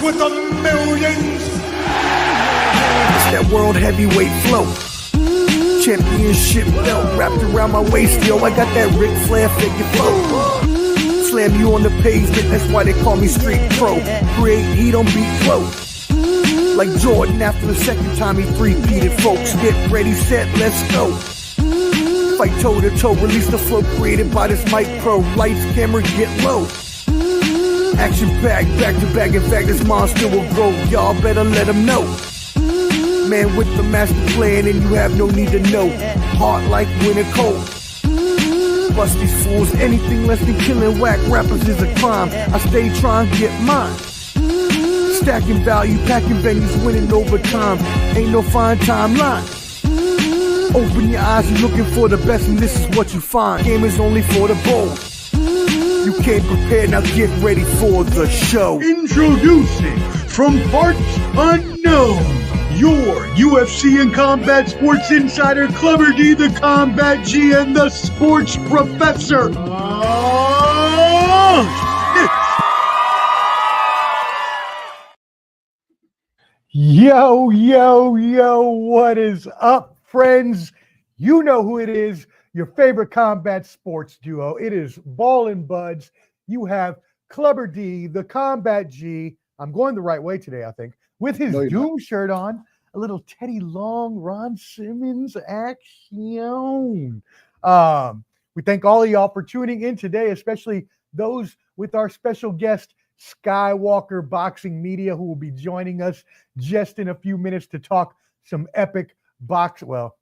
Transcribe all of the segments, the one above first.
with the millions. It's that world heavyweight flow. Championship belt wrapped around my waist, yo. I got that Ric Flair figure flow. Slam you on the pavement, that's why they call me Street Pro. Create heat on beat flow. Like Jordan after the second time he three-peated, folks. Get ready, set, let's go. Fight toe to toe, release the flow created by this mic pro. Lights, camera, get low. Action packed, back to back. In fact, this monster will grow. Y'all better let him know. Man with the master plan, and you have no need to know. Hard like winter cold. Bust these fools, anything less than killing whack rappers is a crime. I stay trying to get mine. Stacking value, packing venues, winning over time. Ain't no fine timeline. Open your eyes, you're looking for the best, and this is what you find. Game is only for the bold. You came prepared, now get ready for the show. Introducing from parts unknown, your UFC and combat sports insider, Clubber D, the Combat G, and the sports professor. Yo, yo, yo, what is up, friends? You know who it is, your favorite combat sports duo. It is Ball and Buds. You have Clubber D, the Combat G. I'm going the right way today, I think, with his Doom shirt on. A little Teddy Long, Ron Simmons action. We thank all of y'all for tuning in today, especially those with our special guest, Skywalker Boxing Media, who will be joining us just in a few minutes to talk some epic box. Well,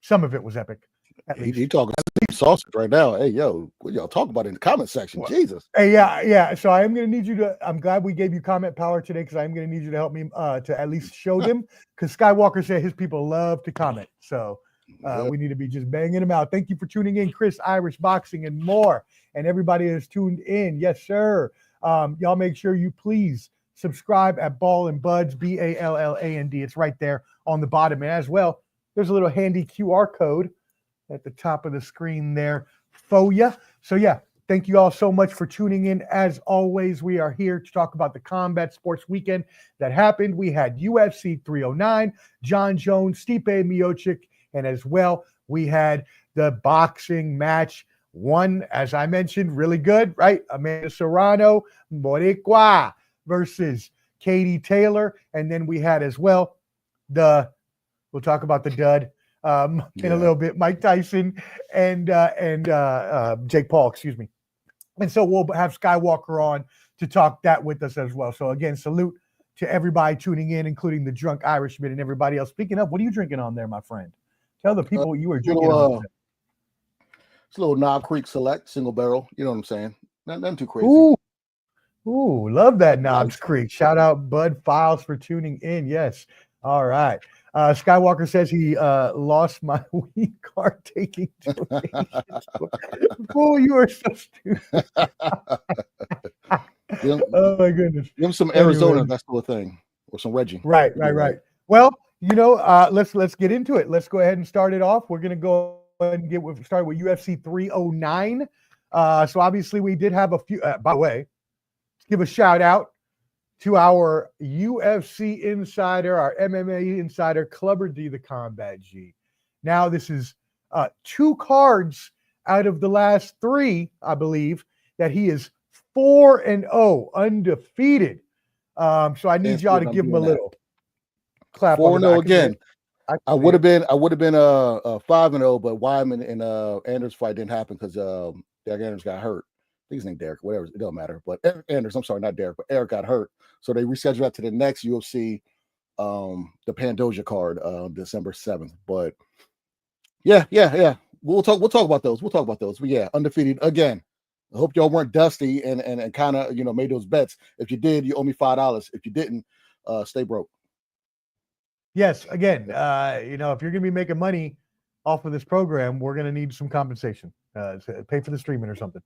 some of it was epic. He talking sausage right now. Hey, yo, what y'all talking about in the comment section? Jesus. Hey, yeah. So I am going to need you to. I'm glad we gave you comment power today because I'm going to need you to help me to at least show them, because Skywalker said his people love to comment. So we need to be just banging them out. Thank you for tuning in, Chris, Irish Boxing, and more, and everybody that's tuned in. Yes, sir. Y'all make sure you please subscribe at Ball and Buds, BALLAND. It's right there on the bottom. And as well, there's a little handy QR code at the top of the screen there for you. So yeah, thank you all so much for tuning in. As always, we are here to talk about the combat sports weekend that happened. We had UFC 309, John Jones, Stipe Miocic, and as well, we had the boxing match. One, as I mentioned, really good, right? Amanda Serrano, Boricua versus Katie Taylor. And then we had as well we'll talk about the dud in a little bit, Mike Tyson and Jake Paul, excuse me. And so we'll have Skywalker on to talk that with us as well. So again, salute to everybody tuning in, including the drunk Irishman and everybody else. Speaking of, what are you drinking on there, my friend? Tell the people you are drinking on. It's a little Knob Creek Select single barrel. You know what I'm saying? Nothing too crazy. Ooh, love that Knobs Creek. Shout out Bud Files for tuning in. Yes. All right. Skywalker says he lost my weed card taking donations. Fool, you are so stupid. Oh my goodness. Give him some Arizona, that's the thing. Or some Reggie. Right. Well, let's get into it. Let's go ahead and start it off. We're gonna go and start with UFC 309. So obviously we did have a few. By the way, let's give a shout out to our UFC insider, our MMA insider, Clubber D, the Combat G. Now this is 2 cards out of the last 3, I believe, that he is 4-0, undefeated. So I need y'all to give him a little clap. 4-0 again. I would have been 5-0, but Wyman and Anders fight didn't happen because Derek Anders got hurt. I think his name Derek, whatever, it don't matter. But Eric Anders, I'm sorry, not Derek, but Eric got hurt, so they rescheduled that to the next UFC, the Pandoja card, December 7th. But yeah, we'll talk about those. But yeah, undefeated again. I hope y'all weren't dusty and kind of made those bets. If you did, you owe me $5. If you didn't, stay broke. Yes, again, if you're going to be making money off of this program, we're going to need some compensation. Pay for the streaming or something.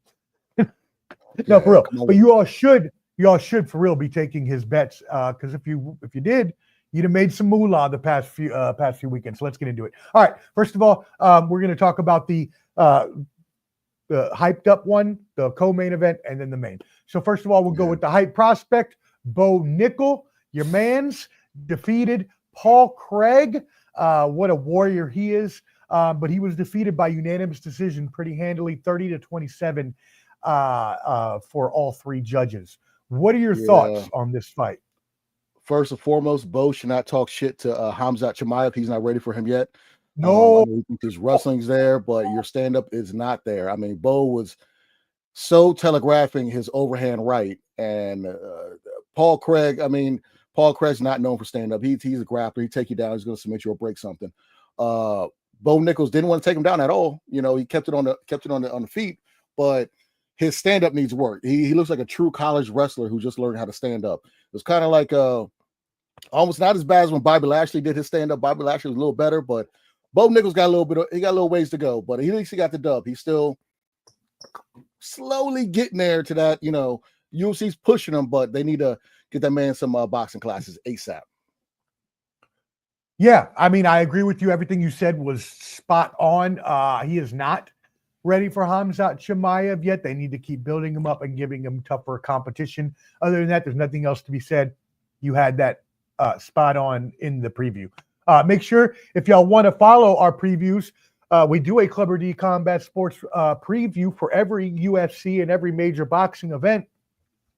No, for real. But you all should for real be taking his bets, because if you did, you'd have made some moolah the past few weekends. So let's get into it. All right. First of all, we're going to talk about the hyped up one, the co-main event, and then the main. So first of all, we'll go with the hype prospect Bo Nickel, your man's, defeated Paul Craig. What a warrior he is. But he was defeated by unanimous decision pretty handily, 30-27 for all three judges. What are your thoughts on this fight? First and foremost, Bo should not talk shit to Khamzat Chimaev. He's not ready for him yet. No. I think his wrestling's there, but your stand-up is not there. I mean, Bo was so telegraphing his overhand right. And Paul Craig's not known for stand-up. He's a grappler. He'd take you down. He's going to submit you or break something. Bo Nichols didn't want to take him down at all. You know, he kept it on the feet, but his stand-up needs work. He looks like a true college wrestler who just learned how to stand up. It's kind of like almost not as bad as when Bobby Lashley did his stand-up. Bobby Lashley was a little better, but Bo Nichols got a little ways to go, but at least he got the dub. He's still slowly getting there to that, you know, UFC's pushing him, but they need to get that man some boxing classes ASAP. Yeah, I mean, I agree with you. Everything you said was spot on. He is not ready for Khamzat Chimaev yet. They need to keep building him up and giving him tougher competition. Other than that, there's nothing else to be said. You had that spot on in the preview. Make sure if y'all want to follow our previews, we do a Clubber D Combat Sports preview for every UFC and every major boxing event.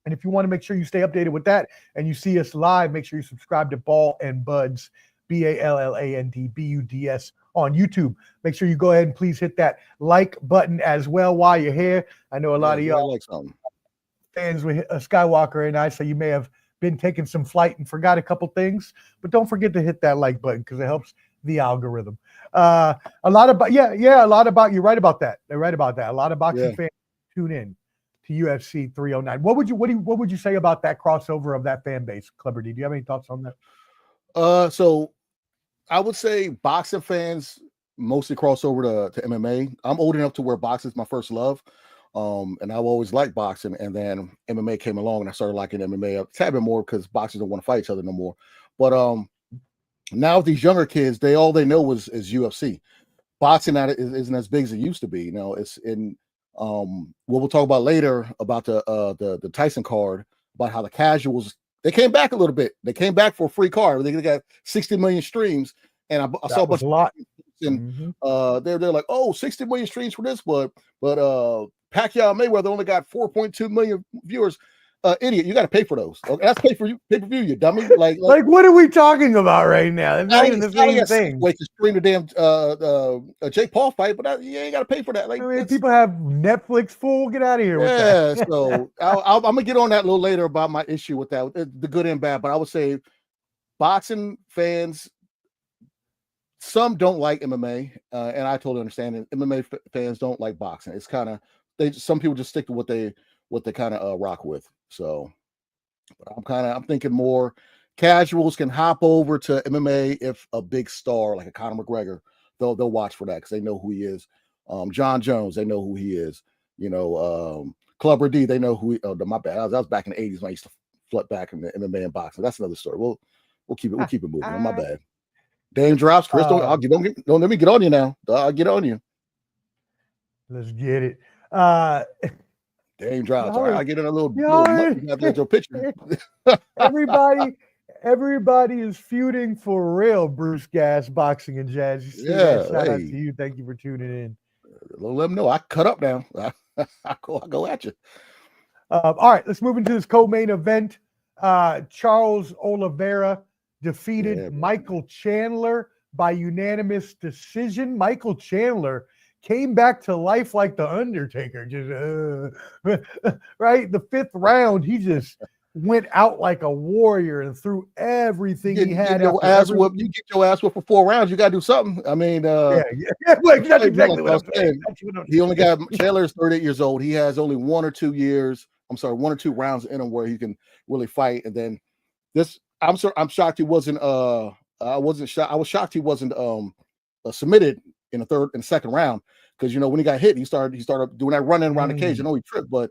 And if you want to make sure you stay updated with that and you see us live, make sure you subscribe to Ball and Buds, BALLANDBUDS on YouTube. Make sure you go ahead and please hit that like button as well while you're here. I know a lot of y'all like fans with Skywalker and I, so you may have been taking some flight and forgot a couple things, but don't forget to hit that like button because it helps the algorithm. You're right about that. They're right about that. A lot of boxing fans tune in to UFC 309. What would you say about that crossover of that fan base, Clubber D? Do you have any thoughts on that? So I would say boxing fans mostly cross over to MMA. I'm old enough to where boxing is my first love. And I've always liked boxing, and then MMA came along and I started liking MMA a tad bit more because boxers don't want to fight each other no more. But now with these younger kids, all they know is UFC. Boxing isn't as big as it used to be. You know, it's in what we'll talk about later about the Tyson card, about how the casuals, they came back a little bit. They came back for a free card. They got 60 million streams, and I saw a bunch of lot. And they're like, oh, 60 million streams for this, but Pacquiao Mayweather only got 4.2 million viewers. Idiot, you got to pay for those. Okay, that's pay per view, you dummy. Like what are we talking about right now? It's not even the same thing. Wait to stream the damn Jake Paul fight, but you ain't got to pay for that. Like, I mean, people have Netflix full. Get out of here. Yeah, with that. So I'm gonna get on that a little later about my issue with that, the good and bad. But I would say boxing fans, some don't like MMA, and I totally understand it. MMA fans don't like boxing. It's kind of some people just stick to what they kind of rock with. So, but I'm thinking more casuals can hop over to MMA if a big star like a Conor McGregor, they'll watch for that because they know who he is. John Jones, they know who he is. You know, Clubber D, they know who he. Oh, my bad. I was back in the 80s when I used to flood back in the MMA and boxing. That's another story. We'll keep it moving. My bad. Dame drops, Chris. Don't let me get on you now. I'll get on you. Let's get it. Dame drops. All right, I'll get in a little picture. Everybody is feuding for real. Bruce Gas, Boxing and Jazz. Shout out to you. Thank you for tuning in. Let them know I cut up now. I go at you. All right, let's move into this co-main event. Charles Oliveira defeated Michael Chandler by unanimous decision. Michael Chandler came back to life like the Undertaker, just right. The fifth round, he just went out like a warrior and threw everything he had. You get your ass whooped for 4 rounds. You got to do something. I mean, Well, that's exactly what I'm saying. He only got Chandler's 38 years old. He has only 1 or 2 rounds in him where he can really fight. And then this, I'm shocked he wasn't. I was shocked he wasn't submitted in the second round, because when he got hit, he started doing that running around the cage. I know he tripped, but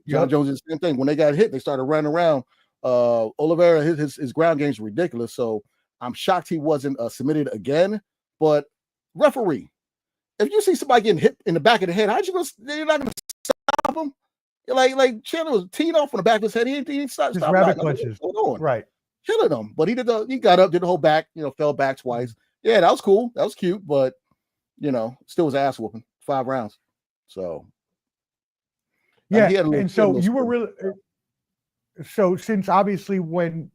John Jones is the same thing. When they got hit, they started running around. Oliveira, his ground game's ridiculous. So I'm shocked he wasn't submitted again. But referee, if you see somebody getting hit in the back of the head, you're not gonna stop him. like Chandler was teeing off on the back of his head. He didn't stop. Just rabbit Like, punches. what's going on? Right. Killing him. But he got up, did the whole back, fell back twice. Yeah, that was cool. That was cute, but still was ass whooping 5 rounds. So yeah, and so you were really so since obviously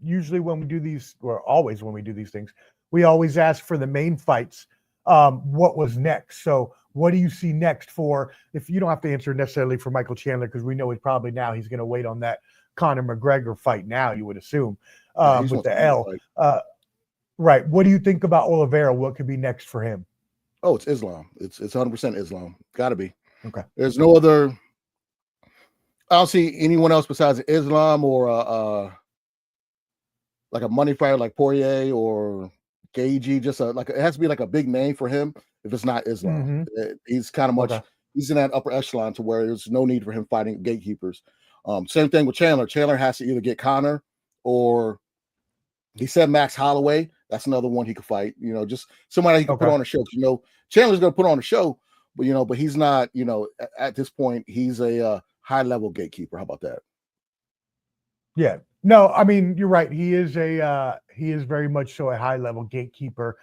usually when we do these, or always when we do these things, we always ask for the main fights. What was next? So what do you see next for, if you don't have to answer necessarily for Michael Chandler, because we know he's probably he's going to wait on that Conor McGregor fight now, you would assume, with the L. Right. What do you think about Oliveira? What could be next for him? Oh, it's Islam. It's 100% Islam. Got to be. Okay. There's no other. I don't see anyone else besides Islam or like a money fighter like Poirier or Gagey. Just it has to be like a big name for him. If it's not Islam, he's kind of much. He's in that upper echelon to where there's no need for him fighting gatekeepers. Same thing with Chandler. Chandler has to either get Conor or he said Max Holloway. That's another one he could fight. Just somebody he can put on a show. Chandler's going to put on a show, but he's not. At this point, he's a high level gatekeeper. How about that? Yeah. No, I mean you're right. He is very much so a high level gatekeeper.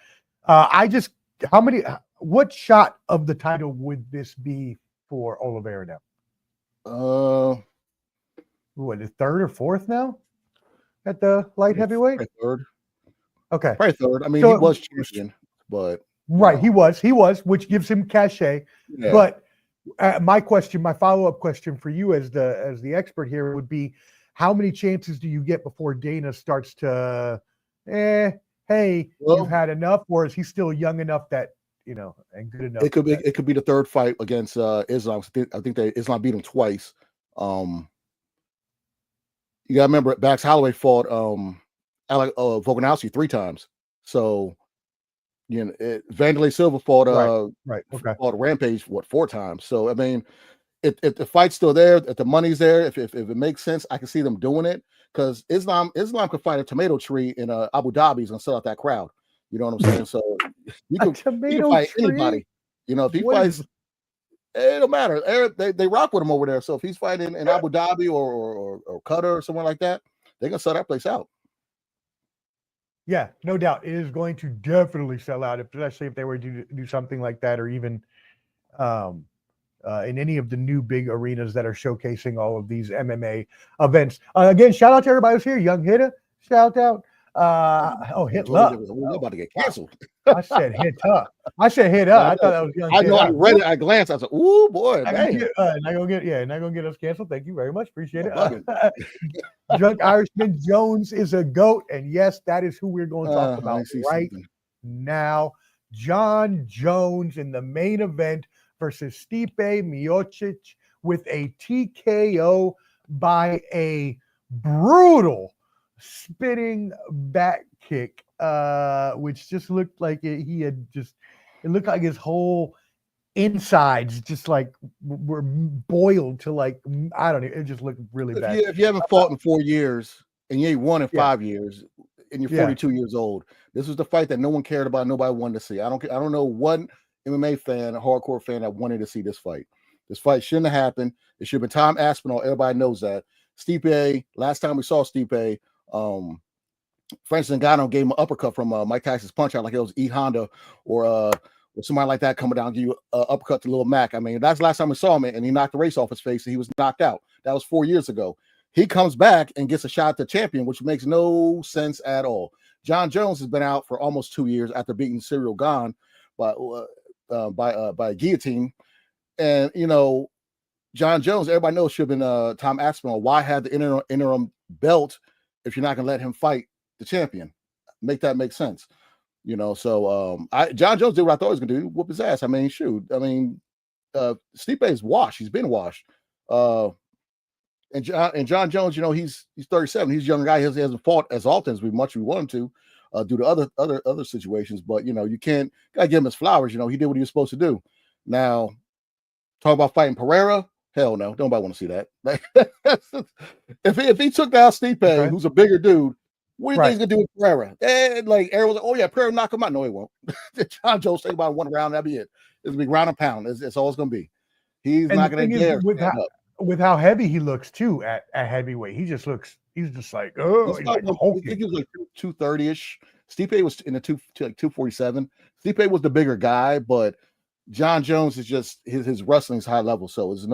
What shot of the title would this be for Oliveira now? What, the third or fourth now at the light heavyweight? Third. Okay. Probably third. I mean, he was champion, but right, he was, which gives him cachet. Yeah. But my follow-up question for you as the expert here would be, how many chances do you get before Dana starts to, hey, you've had enough, or is he still young enough that and good enough? It could be the third fight against Islam. I think Islam beat him twice. You gotta remember, Max Holloway fought Volkanovski 3 times. So Vanderlei Silva fought fought Rampage 4 times. So I mean, if the fight's still there, if the money's there, if it makes sense, I can see them doing it, because Islam could fight a tomato tree in Abu Dhabi's and sell out that crowd. You know what I'm saying? So you can fight anybody. If he fights, it don't matter. They rock with him over there. So if he's fighting in Abu Dhabi or Qatar or somewhere like that, they're gonna sell that place out. Yeah, no doubt. It is going to definitely sell out, especially if they were to do something like that, or even in any of the new big arenas that are showcasing all of these MMA events. Again, shout out to everybody who's here. Young Hitta, shout out. Hitler. We're about to get canceled. I said Hitta. I thought that was Young. I know. I read it. I glanced. I said, "Ooh, boy, not gonna get us canceled." Thank you very much. Appreciate it. Drunk Irishman Jones is a GOAT, and yes, that is who we're going to talk about right now. John Jones in the main event versus Stipe Miocic with a TKO by a brutal spinning back kick, which just looked like it looked like his whole insides just were boiled to I don't know, it just looked really bad. If you haven't fought in 4 years and you ain't won in 5 years and you're 42 years old, this was the fight that no one cared about, nobody wanted to see. I don't know one MMA fan, a hardcore fan, that wanted to see this fight. This fight shouldn't have happened. It should have been Tom Aspinall. Everybody knows that. Stipe, last time we saw Stipe, Francis Ngannou gave him an uppercut from Mike Tyson's punch out, like it was E Honda or somebody like that coming down to give you an uppercut to Lil Mac. I mean, that's the last time we saw him, and he knocked the race off his face, and he was knocked out. That was 4 years ago. He comes back and gets a shot at the champion, which makes no sense at all. John Jones has been out for almost 2 years after beating Cyril Gane by a guillotine, and John Jones, everybody knows, should have been Tom Aspinall. Why have the interim belt if you're not going to let him fight the champion? Make that make sense. So John Jones did what I thought he was going to do, whoop his ass. I mean, shoot. I mean, Stipe is washed. He's been washed. And John Jones, he's 37. He's a younger guy. He hasn't fought as often as we want him to, due to other situations. But you gotta give him his flowers. He did what he was supposed to do. Now, talk about fighting Pereira. Hell no, nobody want to see that. If he took down Stipe, who's a bigger dude, what do you think he's gonna do with Pereira? And Errol was like, "Oh yeah, Pereira knock him out." No, he won't. John Jones take about 1 round. That'll be it. It'll be ground and pound. It's all it's gonna be. He's not gonna dare. with how heavy he looks too at heavyweight. He's just like, oh, he's like I hulking. think he was like 230-ish. Stipe was in the 247. Stipe was the bigger guy, but John Jones is just his wrestling is high level, so it's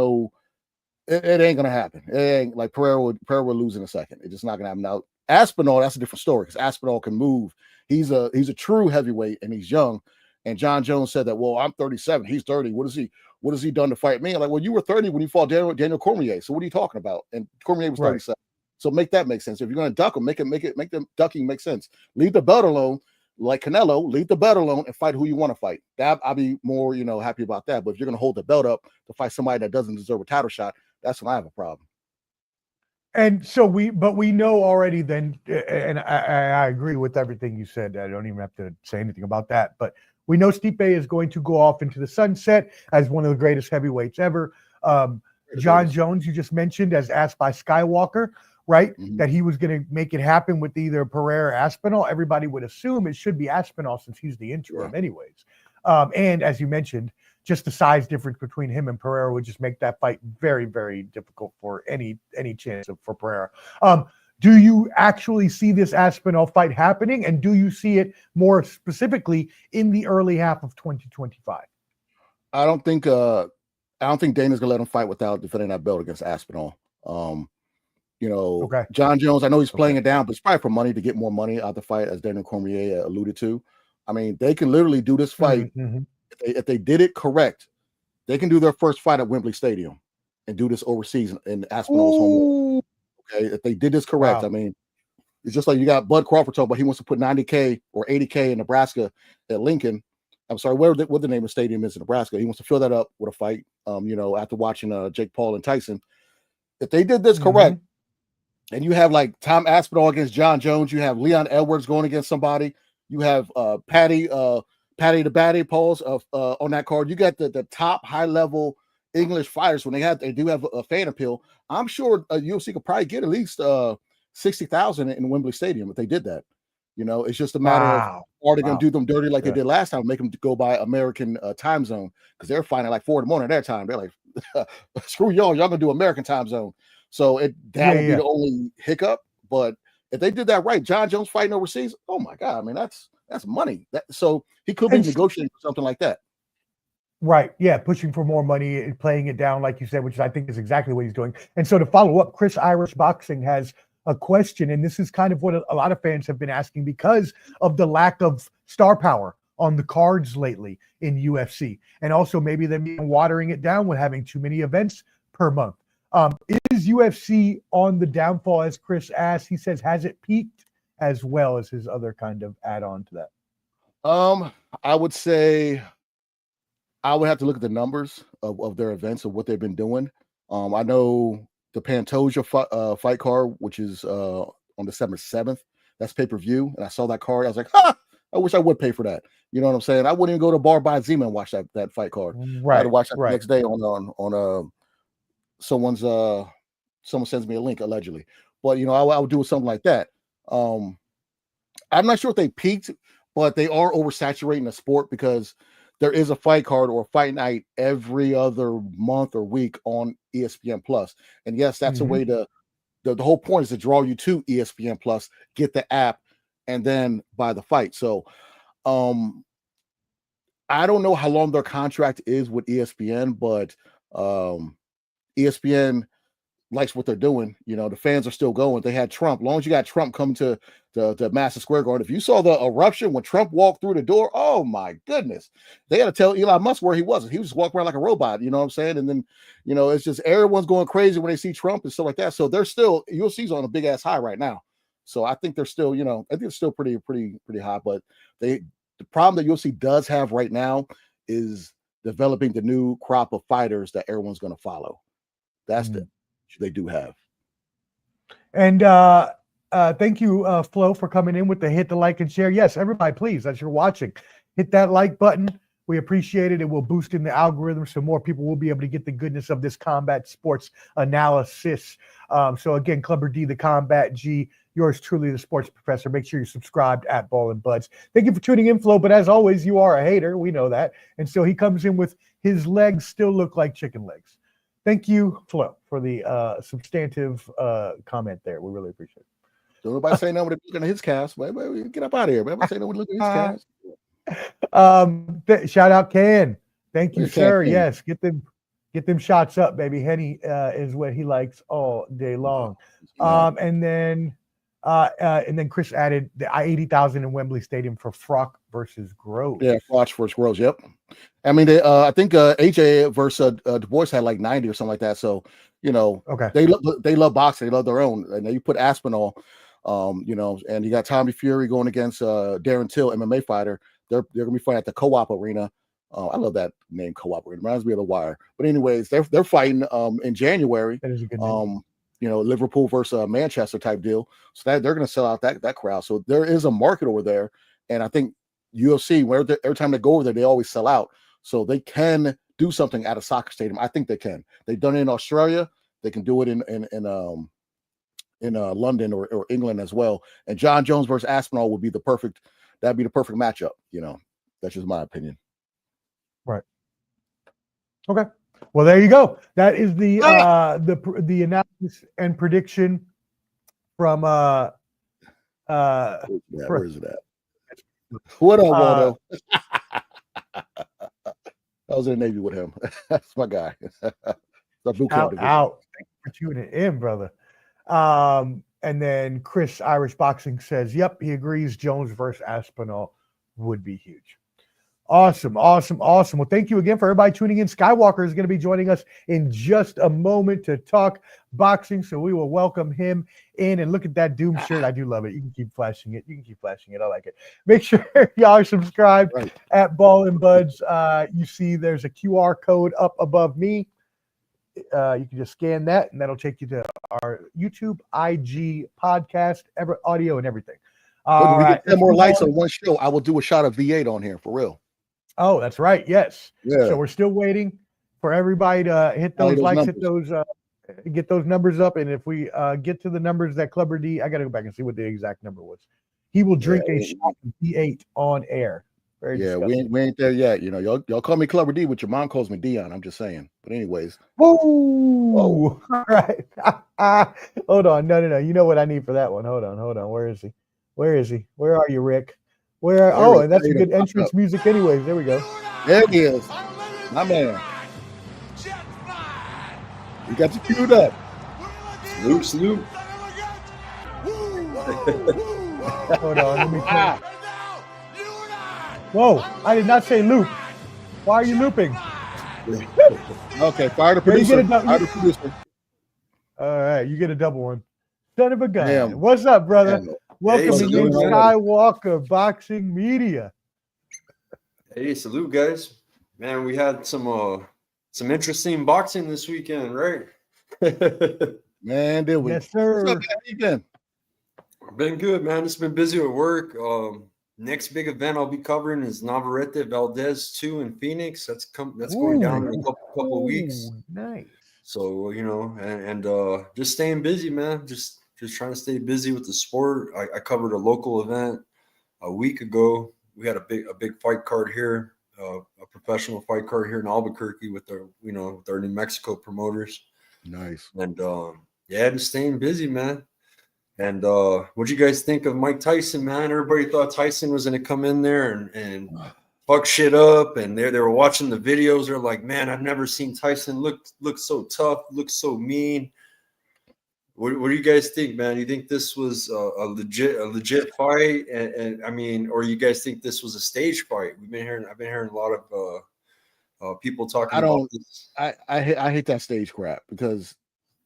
it ain't gonna happen. It ain't like Pereira will lose in a second. It's just not gonna happen. Now Aspinall, that's a different story because Aspinall can move. He's a true heavyweight and he's young. And John Jones said that, well, I'm 37, he's 30. What has he done to fight me? I'm like, well, you were 30 when you fought Daniel Cormier. So what are you talking about? And Cormier was 37. So make that make sense. If you're going to duck him, make the ducking make sense. Leave the belt alone, like Canelo. Leave the belt alone and fight who you want to fight. That I'll be more, happy about that. But if you're going to hold the belt up to fight somebody that doesn't deserve a title shot, that's when I have a problem. And so we know already then, and I agree with everything you said. I don't even have to say anything about that. But we know Stipe is going to go off into the sunset as one of the greatest heavyweights ever. John Jones, you just mentioned, as asked by Skywalker, right? Mm-hmm. That he was going to make it happen with either Pereira or Aspinall. Everybody would assume it should be Aspinall since he's the interim anyways. And as you mentioned, just the size difference between him and Pereira would just make that fight very, very difficult for any chance for Pereira. Do you actually see this Aspinall fight happening? And do you see it more specifically in the early half of 2025? I don't think Dana's gonna let him fight without defending that belt against Aspinall. Okay. John Jones, I know he's playing it down, but it's probably for money to get more money out the fight, as Daniel Cormier alluded to. I mean, they can literally do this fight. Mm-hmm. If they did it correct, they can do their first fight at Wembley Stadium and do this overseas in Aspinall's home. Okay, if they did this correct, I mean, it's just like you got Bud Crawford talking about he wants to put $90K or $80K in Nebraska at Lincoln. I'm sorry, what the name of the stadium is in Nebraska. He wants to fill that up with a fight. After watching Jake Paul and Tyson, if they did this correct, and you have like Tom Aspinall against John Jones, you have Leon Edwards going against somebody, you have Patty the Batty Pauls on that card. You got the top high level English fighters when they do have a fan appeal. I'm sure UFC could probably get at least 60,000 in Wembley Stadium if they did that. It's just a matter of are they going to do them dirty like they did last time, make them go by American time zone, because they're fighting like 4 a.m. their time. They're like, screw y'all going to do American time zone. So that would be the only hiccup. But if they did that right, John Jones fighting overseas, oh my God, I mean, that's money. So he could be negotiating for something like that. Right. Yeah. Pushing for more money and playing it down, like you said, which I think is exactly what he's doing. And so to follow up, Chris Irish Boxing has a question, and this is kind of what a lot of fans have been asking because of the lack of star power on the cards lately in UFC. And also maybe them watering it down with having too many events per month. Is UFC on the downfall, as Chris asked? He says, has it peaked, as well as his other kind of add-on to that? I would say I would have to look at the numbers of their events of what they've been doing. I know the Pantoja fight card, which is on December 7th, that's pay-per-view. And I saw that card. I was like, I wish I would pay for that. You know what I'm saying? I wouldn't even go to Bar by Zima and watch that fight card. Right. I had to watch that the next day on someone sends me a link allegedly. But I would do something like that. I'm not sure if they peaked, but they are oversaturating the sport because there is a fight card or a fight night every other month or week on ESPN Plus. And yes, that's a way to, the whole point is to draw you to ESPN Plus, get the app, and then buy the fight. So I don't know how long their contract is with ESPN, but ESPN likes what they're doing. The fans are still going. They had Trump. As long as you got Trump coming to Madison Square Garden, if you saw the eruption when Trump walked through the door, oh my goodness, they had to tell Elon Musk where he was. He was just walking around like a robot. You know what I'm saying? And then it's just everyone's going crazy when they see Trump and stuff like that. So they're still, UFC's on a big ass high right now. So I think they're still, I think it's still pretty high. But the problem that UFC does have right now is developing the new crop of fighters that everyone's going to follow. That's they do have. And thank you, Flo, for coming in with the hit the like and share. Yes, everybody, please, as you're watching, hit that like button. We appreciate it. It will boost in the algorithm so more people will be able to get the goodness of this combat sports analysis. So again, Clubber D, the Combat G, yours truly, the sports professor. Make sure you're subscribed at Ball and Buds. Thank you for tuning in, Flo. But as always, you are a hater. We know that. And so he comes in with his legs still look like chicken legs. thank you, Flo, for the substantive comment there. We really appreciate it. So nobody say no when they're looking at his cast. Wait, get up out of here, man. Nobody say no when looking at his cast. Shout out Ken. Thank you, Yeah, sir. Ken. Yes, get them shots up, baby. Henny is what he likes all day long. And then Chris added the 80,000 in Wembley Stadium for Frock versus Groves. Yeah, Froch versus Groves. Yep. I mean, I think AJ versus Du Bois had like 90 or something like that. So, Okay. They love boxing. They love their own. And then you put Aspinall, and you got Tommy Fury going against Darren Till, MMA fighter. They're gonna be fighting at the Co-op Arena. I love that name, Co-op Arena. Reminds me of The Wire. But anyways, they're fighting in January. That is a good name. Liverpool versus Manchester type deal. So that they're going to sell out that crowd. So there is a market over there, and I think UFC, every time they go over there, they always sell out. So they can do something at a soccer stadium. I think they can. They've done it in Australia. They can do it in London or England as well. And John Jones versus Aspinall would be the perfect matchup. That's just my opinion. Right. Okay. Well, there you go. That is the analysis and prediction from where is it at? What up, Waldo? I was in the Navy with him. That's my guy. Out. Thanks for tuning in, brother. And then Chris Irish Boxing says, yep, he agrees Jones versus Aspinall would be huge. Awesome. Well, thank you again for everybody tuning in. Skywalker is going to be joining us in just a moment to talk boxing, so we will welcome him in. And look at that Doom shirt. I do love it. You can keep flashing it. I like it. Make sure y'all are subscribed at Ball and Buds. You see there's a QR code up above me. You can just scan that, and that'll take you to our YouTube, IG, podcast, audio, and everything. All right. Get 10 more likes on one show. I will do a shot of V8 on here for real. Oh, that's right. Yes. Yeah. So we're still waiting for everybody to hit those likes, numbers. Get those numbers up. And if we get to the numbers that Clubber D, I got to go back and see what the exact number was. He will drink a shot of V8 on air. Very disgusting. we ain't there yet. Y'all call me Clubber D, but your mom calls me Dion. I'm just saying. But anyways. Whoa. All right. Hold on. No. You know what I need for that one. Hold on. Where is he? Where are you, Rick? And that's a good entrance music anyways. There we go. There he is. My man. You got you queued up. Salute. Hold on, let me try. Whoa, I did not say loop. Why are you looping? Okay, fire the producer. All right, you get a double one. Son of a gun. Damn. What's up, brother? Hey, Welcome in Skywalker Boxing Media. Hey, salute, guys. Man, we had some interesting boxing this weekend, right? Man, did we? Yes, sir. What's up, man? Been good, man. It's been busy at work. Next big event I'll be covering is Navarrete Valdez 2 in Phoenix. That's going down in a couple weeks. Nice. So, and just staying busy, man. Just trying to stay busy with the sport. I covered a local event a week ago. We had a big fight card here, a professional fight card here in Albuquerque with our New Mexico promoters. Nice. And just staying busy, man. And what'd you guys think of Mike Tyson, man? Everybody thought Tyson was going to come in there and fuck shit up. And they were watching the videos. They're like, man, I've never seen Tyson look so tough, look so mean. What do you guys think, man? You think this was a legit fight, and I mean, or you guys think this was a stage fight? I've been hearing a lot of people talking about this. I hate that stage crap, because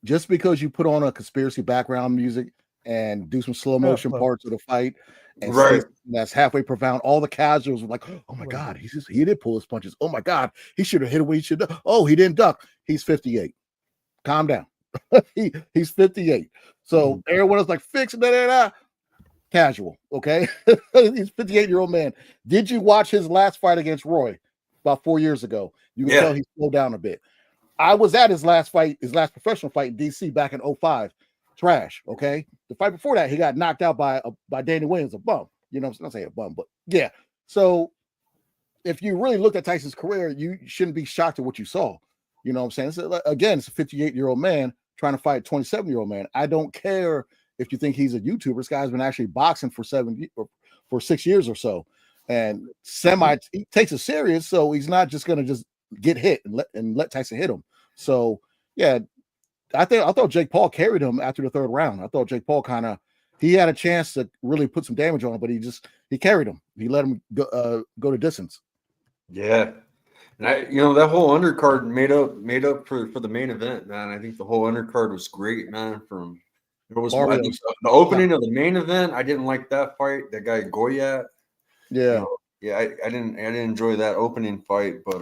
just because you put on a conspiracy background music and do some slow motion parts of the fight, and that's halfway profound, all the casuals were like, oh my God, he did pull his punches. Oh my God, he should have hit what he should have. Oh, he didn't duck. He's 58. Calm down. He's 58. So everyone is like, fix it, casual. Okay. He's 58-year-old man. Did you watch his last fight against Roy about 4 years ago? You can tell he slowed down a bit. I was at his last professional fight in DC back in 05. Trash. Okay. The fight before that, he got knocked out by Danny Williams, a bum. I'm not saying a bum, but yeah. So if you really looked at Tyson's career, you shouldn't be shocked at what you saw. You know what I'm saying? Again, it's a 58-year-old man trying to fight a 27-year-old man. I don't care if you think he's a YouTuber. This guy's been actually boxing for 6 years or so, and he takes it serious. So he's not just gonna just get hit and let Tyson hit him. So yeah, I thought Jake Paul carried him after the third round. I thought Jake Paul he had a chance to really put some damage on him, but he carried him. He let him go the distance. Yeah. And that whole undercard made up for the main event, man. I think the whole undercard was great, man. The opening of the main event, I didn't like that fight. That guy Goyat. Yeah. I didn't enjoy that opening fight, but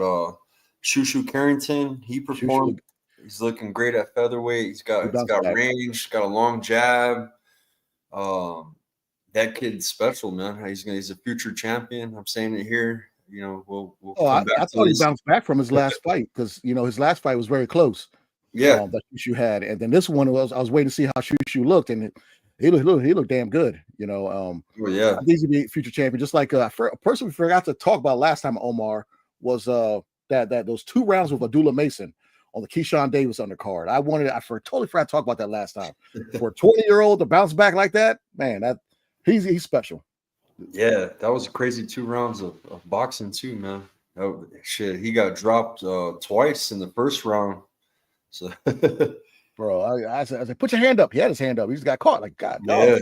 Shushu Carrington, he performed. He's looking great at featherweight. He's got range, got a long jab. That kid's special, man. He's a future champion. I'm saying it here. We'll come back. I thought he bounced back from his last fight because his last fight was very close. Yeah, that Shushu had, and then this one I was waiting to see how Shushu looked, and he looked damn good. Yeah, I think he's gonna be a future champion. Just like a person we forgot to talk about last time, Omar, was that those 2 rounds with Abdullah Mason on the Keyshawn Davis undercard. I totally forgot to talk about that last time. For a 20-year-old to bounce back like that, man, he's special. Yeah, that was a crazy 2 rounds of boxing too, man. Oh, shit, he got dropped twice in the first round. So, bro, I said, put your hand up. He had his hand up. He just got caught. Like, God, yeah.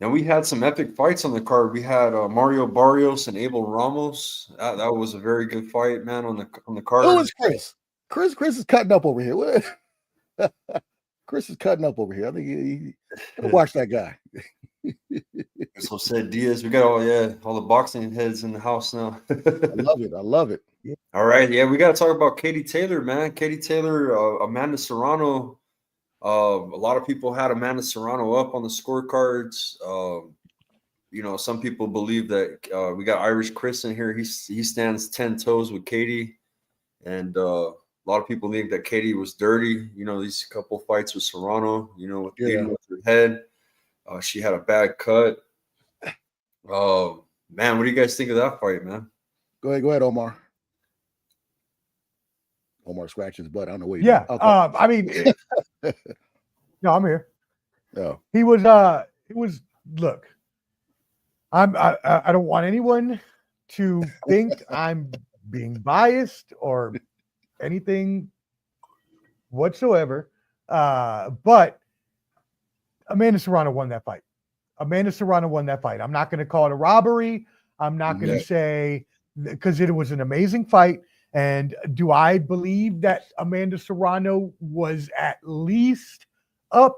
Now we had some epic fights on the card. We had Mario Barrios and Abel Ramos. That was a very good fight, man. On the card. Who is Chris? Chris is cutting up over here. Chris is cutting up over here. I think he watch that guy. So said Diaz. We got all the boxing heads in the house now. I love it. Yeah. All right, we got to talk about Katie Taylor, man. Katie Taylor, Amanda Serrano. A lot of people had Amanda Serrano up on the scorecards. Some people believe that we got Irish Chris in here. He stands 10 toes with Katie, and a lot of people think that Katie was dirty. These couple fights with Serrano. Leading with her head. She had a bad cut. Man, what do you guys think of that fight, man? Go ahead, Omar. Omar scratched his butt. I don't know what. Yeah, okay. I mean, no, I'm here. Oh, he was. Look, I don't want anyone to think I'm being biased or anything whatsoever. But Amanda Serrano won that fight. I'm not going to call it a robbery. I'm not going to say, because it was an amazing fight. And do I believe that Amanda Serrano was at least up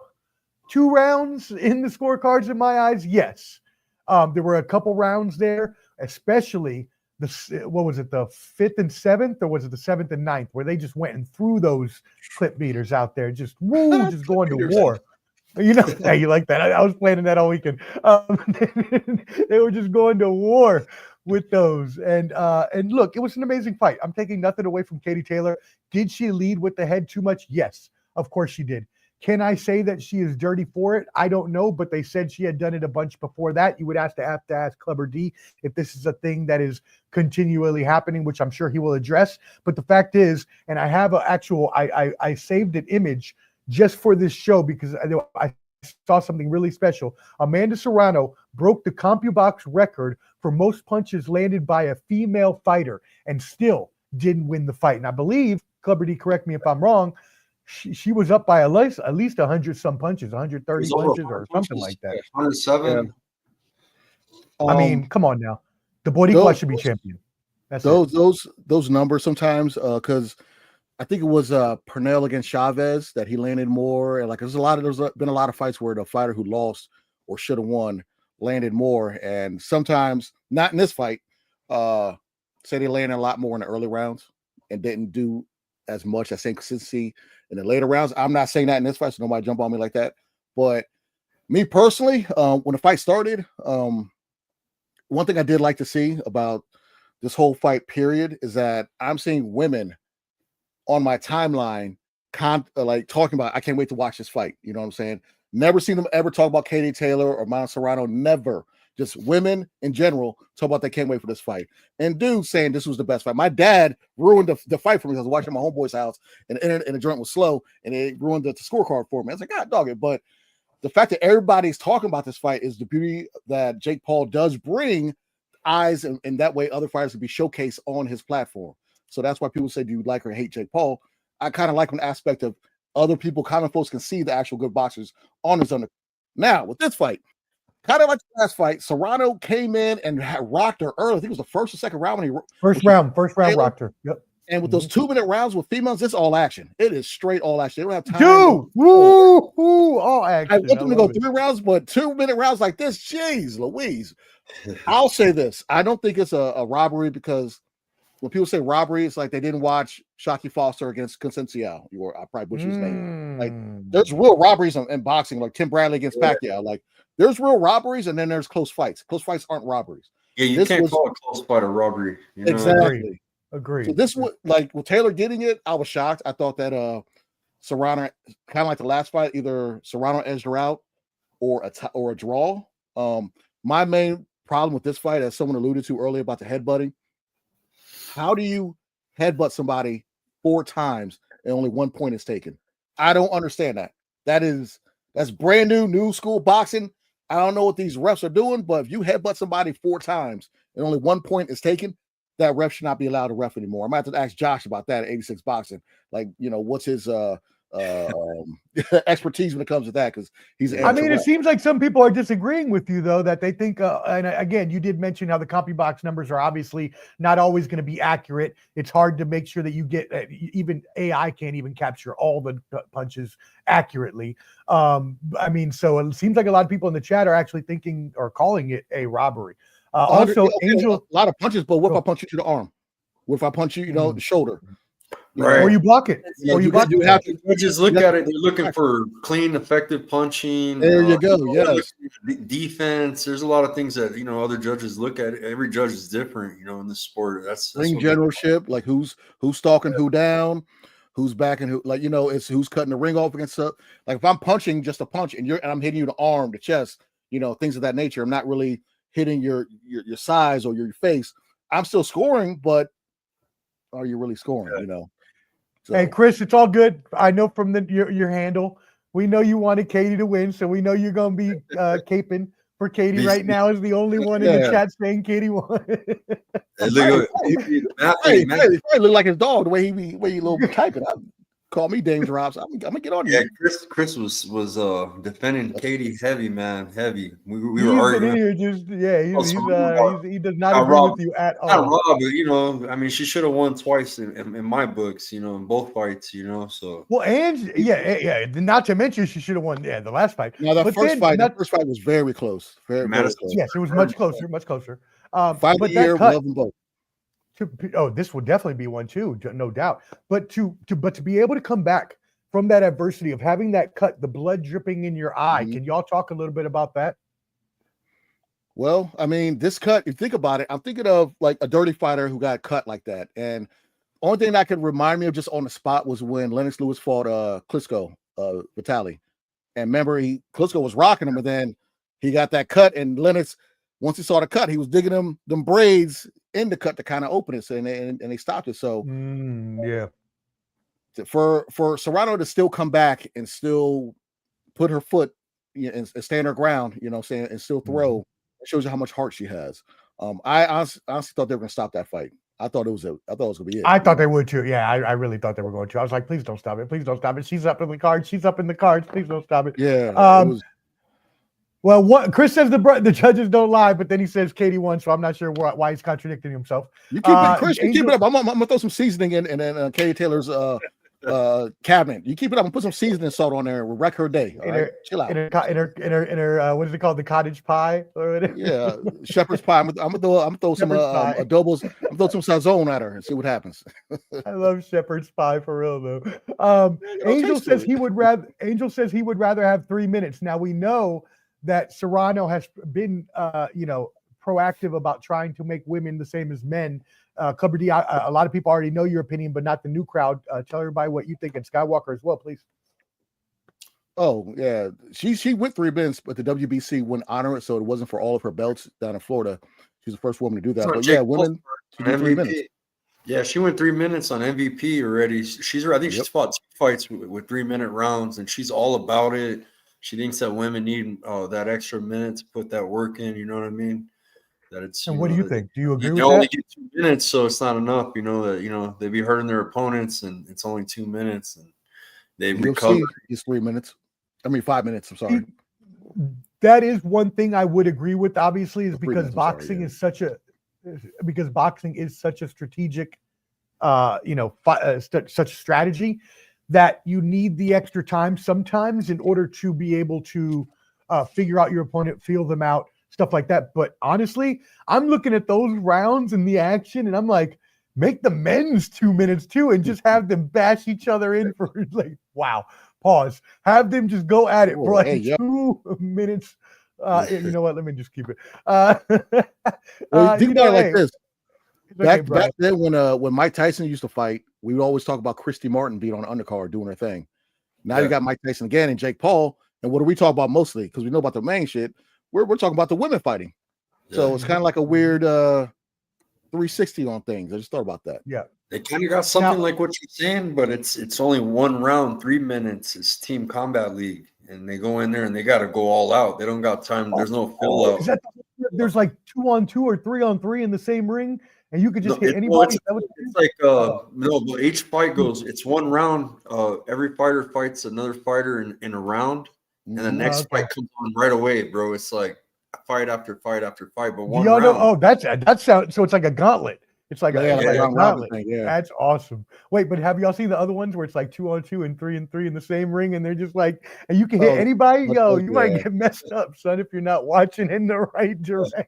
2 rounds in the scorecards in my eyes? Yes. There were a couple rounds there, especially the 5th and 7th, or was it the 7th and 9th, where they just went and threw those clip beaters out there, just going to war. Hey, you like that? I was planning that all weekend. They were just going to war with those. And look, it was an amazing fight. I'm taking nothing away from Katie Taylor. Did she lead with the head too much? Yes, of course she did. Can I say that she is dirty for it? I don't know, but they said she had done it a bunch before that. You would have to ask Clubber D if this is a thing that is continually happening, which I'm sure he will address. But the fact is, and I have I saved an image just for this show because I saw something really special. Amanda Serrano broke the CompuBox record for most punches landed by a female fighter and still didn't win the fight. And I believe, Clubber D, correct me if I'm wrong, she was up by at least 100 some punches, 130 punches or something like that. 107. Yeah. I mean, come on now. The Boricua should be champion. That's those numbers sometimes, because I think it was Pernell against Chavez that he landed more, and there's been a lot of fights where the fighter who lost or should have won landed more, and sometimes not in this fight. Say they landed a lot more in the early rounds and didn't do as much as same consistency in the later rounds. I'm not saying that in this fight, so nobody jump on me like that. But me personally, when the fight started, one thing I did like to see about this whole fight period is that I'm seeing women on my timeline talking about, I can't wait to watch this fight. You know what I'm saying? Never seen them ever talk about Katie Taylor or Amanda Serrano. Never. Just women in general talk about they can't wait for this fight. And dude saying this was the best fight. My dad ruined the fight for me. I was watching my homeboy's house and the joint was slow and it ruined the scorecard for me. I was like, God dog it. But the fact that everybody's talking about this fight is the beauty that Jake Paul does bring eyes, and that way other fighters can be showcased on his platform. So that's why people say, do you like or hate Jake Paul? I kind of like an aspect of other people, common folks can see the actual good boxers on his own. Now, with this fight, kind of like the last fight, Serrano came in and rocked her early. I think it was the first or second round when he first round rocked her. Yep. And with those 2-minute rounds with females, it's all action. It is straight all action. They don't have time. Dude, woo, all action. I want them to go 3 rounds, but 2-minute rounds like this, jeez, Louise. I'll say this. I don't think it's a robbery, because when people say robbery, it's like they didn't watch Shockey Foster against Consencio. I probably butchered his name. Like, there's real robberies in boxing, like Tim Bradley against Pacquiao. Like, there's real robberies, and then there's close fights. Close fights aren't robberies. Yeah, you can't call a close fight a robbery. You know? Exactly. Agreed. So this was like with Taylor getting it, I was shocked. I thought that Serrano, kind of like the last fight, either Serrano edged her out or a draw. My main problem with this fight, as someone alluded to earlier about the headbutting, how do you headbutt somebody 4 times and only 1 point is taken? I don't understand that. That's brand new school boxing. I don't know what these refs are doing, but if you headbutt somebody 4 times and only 1 point is taken, that ref should not be allowed to ref anymore. I might have to ask Josh about that at 86 Boxing. Like, what's his expertise when it comes to that? Because he's it seems like some people are disagreeing with you, though, that they think, and again, you did mention how the CompuBox numbers are obviously not always going to be accurate. It's hard to make sure that you get, even AI can't even capture all the punches accurately. So it seems like a lot of people in the chat are actually thinking or calling it a robbery. Also, Angel, a lot of punches, but what if I punch you to the arm? What if I punch you, the shoulder? Right. Or you block it. Yeah, you have to just look at it. They're looking for clean, effective punching. There you go. Yes. Defense. There's a lot of things that other judges look at. Every judge is different, in this sport. That's ring generalship, like who's stalking who down, who's backing who, like it's who's cutting the ring off against stuff. Like if I'm punching just a punch and I'm hitting you the arm, the chest, things of that nature. I'm not really hitting your size or your face. I'm still scoring, but are you really scoring? So. Hey, Chris, it's all good. I know from your handle, we know you wanted Katie to win, so we know you're gonna be caping for Katie right now. Is the only one in the chat saying Katie won. Hey, look like his dog the way he little typing. Call me Dame Drops. I'm gonna get on you. Yeah, Chris was defending Katie heavy, man. Heavy. We were arguing. He does not agree with you at all. Not Rob, but she should have won twice in my books, in both fights, so. Well, and not to mention she should have won the last fight. No, the first fight was very close. Very close. Yes, it was much closer. Fight of the year, love them both. This would definitely be one too, no doubt. But to be able to come back from that adversity of having that cut, the blood dripping in your eye, can y'all talk a little bit about that? Well, this cut, if you think about it, I'm thinking of like a dirty fighter who got cut like that. And only thing that could remind me of just on the spot was when Lennox Lewis fought Klitschko, Vitaly. And remember, Klitschko was rocking him, and then he got that cut, and Lennox, once he saw the cut, he was digging them braids in the cut to kind of open it, and they stopped it. So for Serrano to still come back and still put her foot and stand her ground, and still throw, it shows you how much heart she has. I honestly thought they were going to stop that fight. I thought it was going to be it. I thought they would too. Yeah, I really thought they were going to. I was like, please don't stop it. Please don't stop it. She's up in the cards. Please don't stop it. Yeah. Well, Chris says the judges don't lie, but then he says Katie won, so I'm not sure why he's contradicting himself. You keep it, Chris. You keep it up. I'm gonna throw some seasoning in, and then Katie Taylor's cabinet. You keep it up and put some seasoning salt on there. We'll wreck her day. All right? Chill out. In her what is it called? The cottage pie or whatever. Yeah, shepherd's pie. I'm gonna throw some adobos. I'm gonna throw some sazon at her and see what happens. I love shepherd's pie for real though. Angel says he would rather have 3 minutes. Now we know that Serrano has been, proactive about trying to make women the same as men. Clubber D, a lot of people already know your opinion, but not the new crowd. Tell everybody what you think, and Skywalker as well, please. Oh yeah, she went 3 minutes, but the WBC wouldn't honor it, so it wasn't for all of her belts down in Florida. She's the first woman to do that. So But Jake yeah, women to do 3 minutes. Yeah, she went 3 minutes on MVP already. I think she's fought 2 fights with 3-minute rounds, and she's all about it. She thinks that women need that extra minute to put that work in. You know what I mean? That it's. And what do you think? Do you agree with that? You only that? get 2 minutes, so it's not enough. You know that they be hurting their opponents, and it's only 2 minutes, and they recover. It's 3 minutes. I mean 5 minutes. I'm sorry. That is one thing I would agree with. Obviously, is 3 because minutes, boxing is such a strategic, such strategy that you need the extra time sometimes in order to be able to figure out your opponent, feel them out, stuff like that. But honestly, I'm looking at those rounds and the action, and I'm like, make the men's 2 minutes too, and just have them bash each other in for like, wow. Pause. Have them just go at it for like 2 minutes. You know what? Let me just keep it. Well, think about it like this. Back then, when Mike Tyson used to fight, we would always talk about Christy Martin being on the undercard doing her thing. Now you got Mike Tyson again and Jake Paul, and what do we talk about mostly? Because we know about the main shit. We're talking about the women fighting. So it's kind of like a weird 360 on things. I just thought about that. Yeah. They kind of got something like what you're saying, but it's only 1 round, 3 minutes. It's Team Combat League, and they go in there and they got to go all out. They don't got time. There's no fill out. There's like 2-on-2 or 3-on-3 in the same ring, and you could just hit anybody. It's like no, but each fight goes. It's 1 round. Every fighter fights another fighter in a round, and the next fight comes on right away, bro. It's like fight after fight after fight, but 1 round. Oh, that sounds so. It's like a gauntlet. It's like a gauntlet. Thing, yeah. That's awesome. Wait, but have y'all seen the other ones where it's like 2-on-2 and 3-on-3 in the same ring, and they're just like, and you can hit anybody? Yo, you might get messed up, son, if you're not watching in the right direction.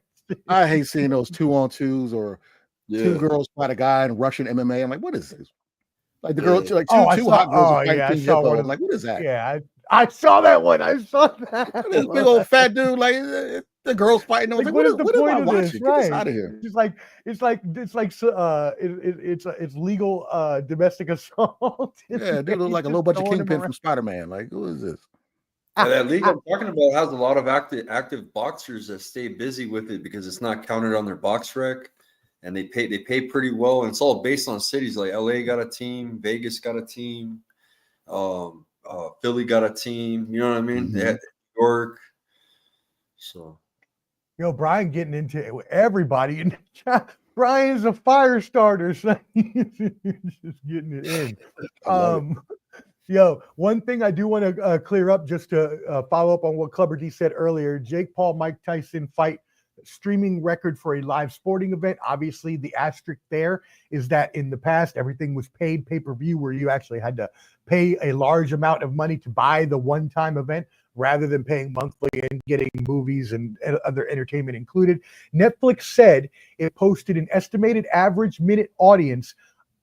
I hate seeing those 2-on-2s or 2 girls fight a guy in Russian MMA. I'm like, what is this? Like the girls, like two hot girls fighting hippo. I'm like, what is that? Yeah, I saw that one. I saw that. This big old fat dude, like the girls fighting. I was like, what is the point of this? Get this out of here. It's legal domestic assault. Yeah, dude look like a little bunch of Kingpin from Spider-Man. Like, who is this? That league I'm talking about has a lot of active boxers that stay busy with it because it's not counted on their box rec, and they pay pretty well, and it's all based on cities. Like LA got a team, Vegas got a team, Philly got a team. You know what I mean? They had New York. So, Brian getting into everybody, and Brian's a fire starter, so he's just getting it in. One thing I do want to clear up, just to follow up on what Clubber D said earlier. Jake Paul, Mike Tyson fight streaming record for a live sporting event. Obviously, the asterisk there is that in the past, everything was paid pay-per-view, where you actually had to pay a large amount of money to buy the one-time event rather than paying monthly and getting movies and other entertainment included. Netflix said it posted an estimated average minute audience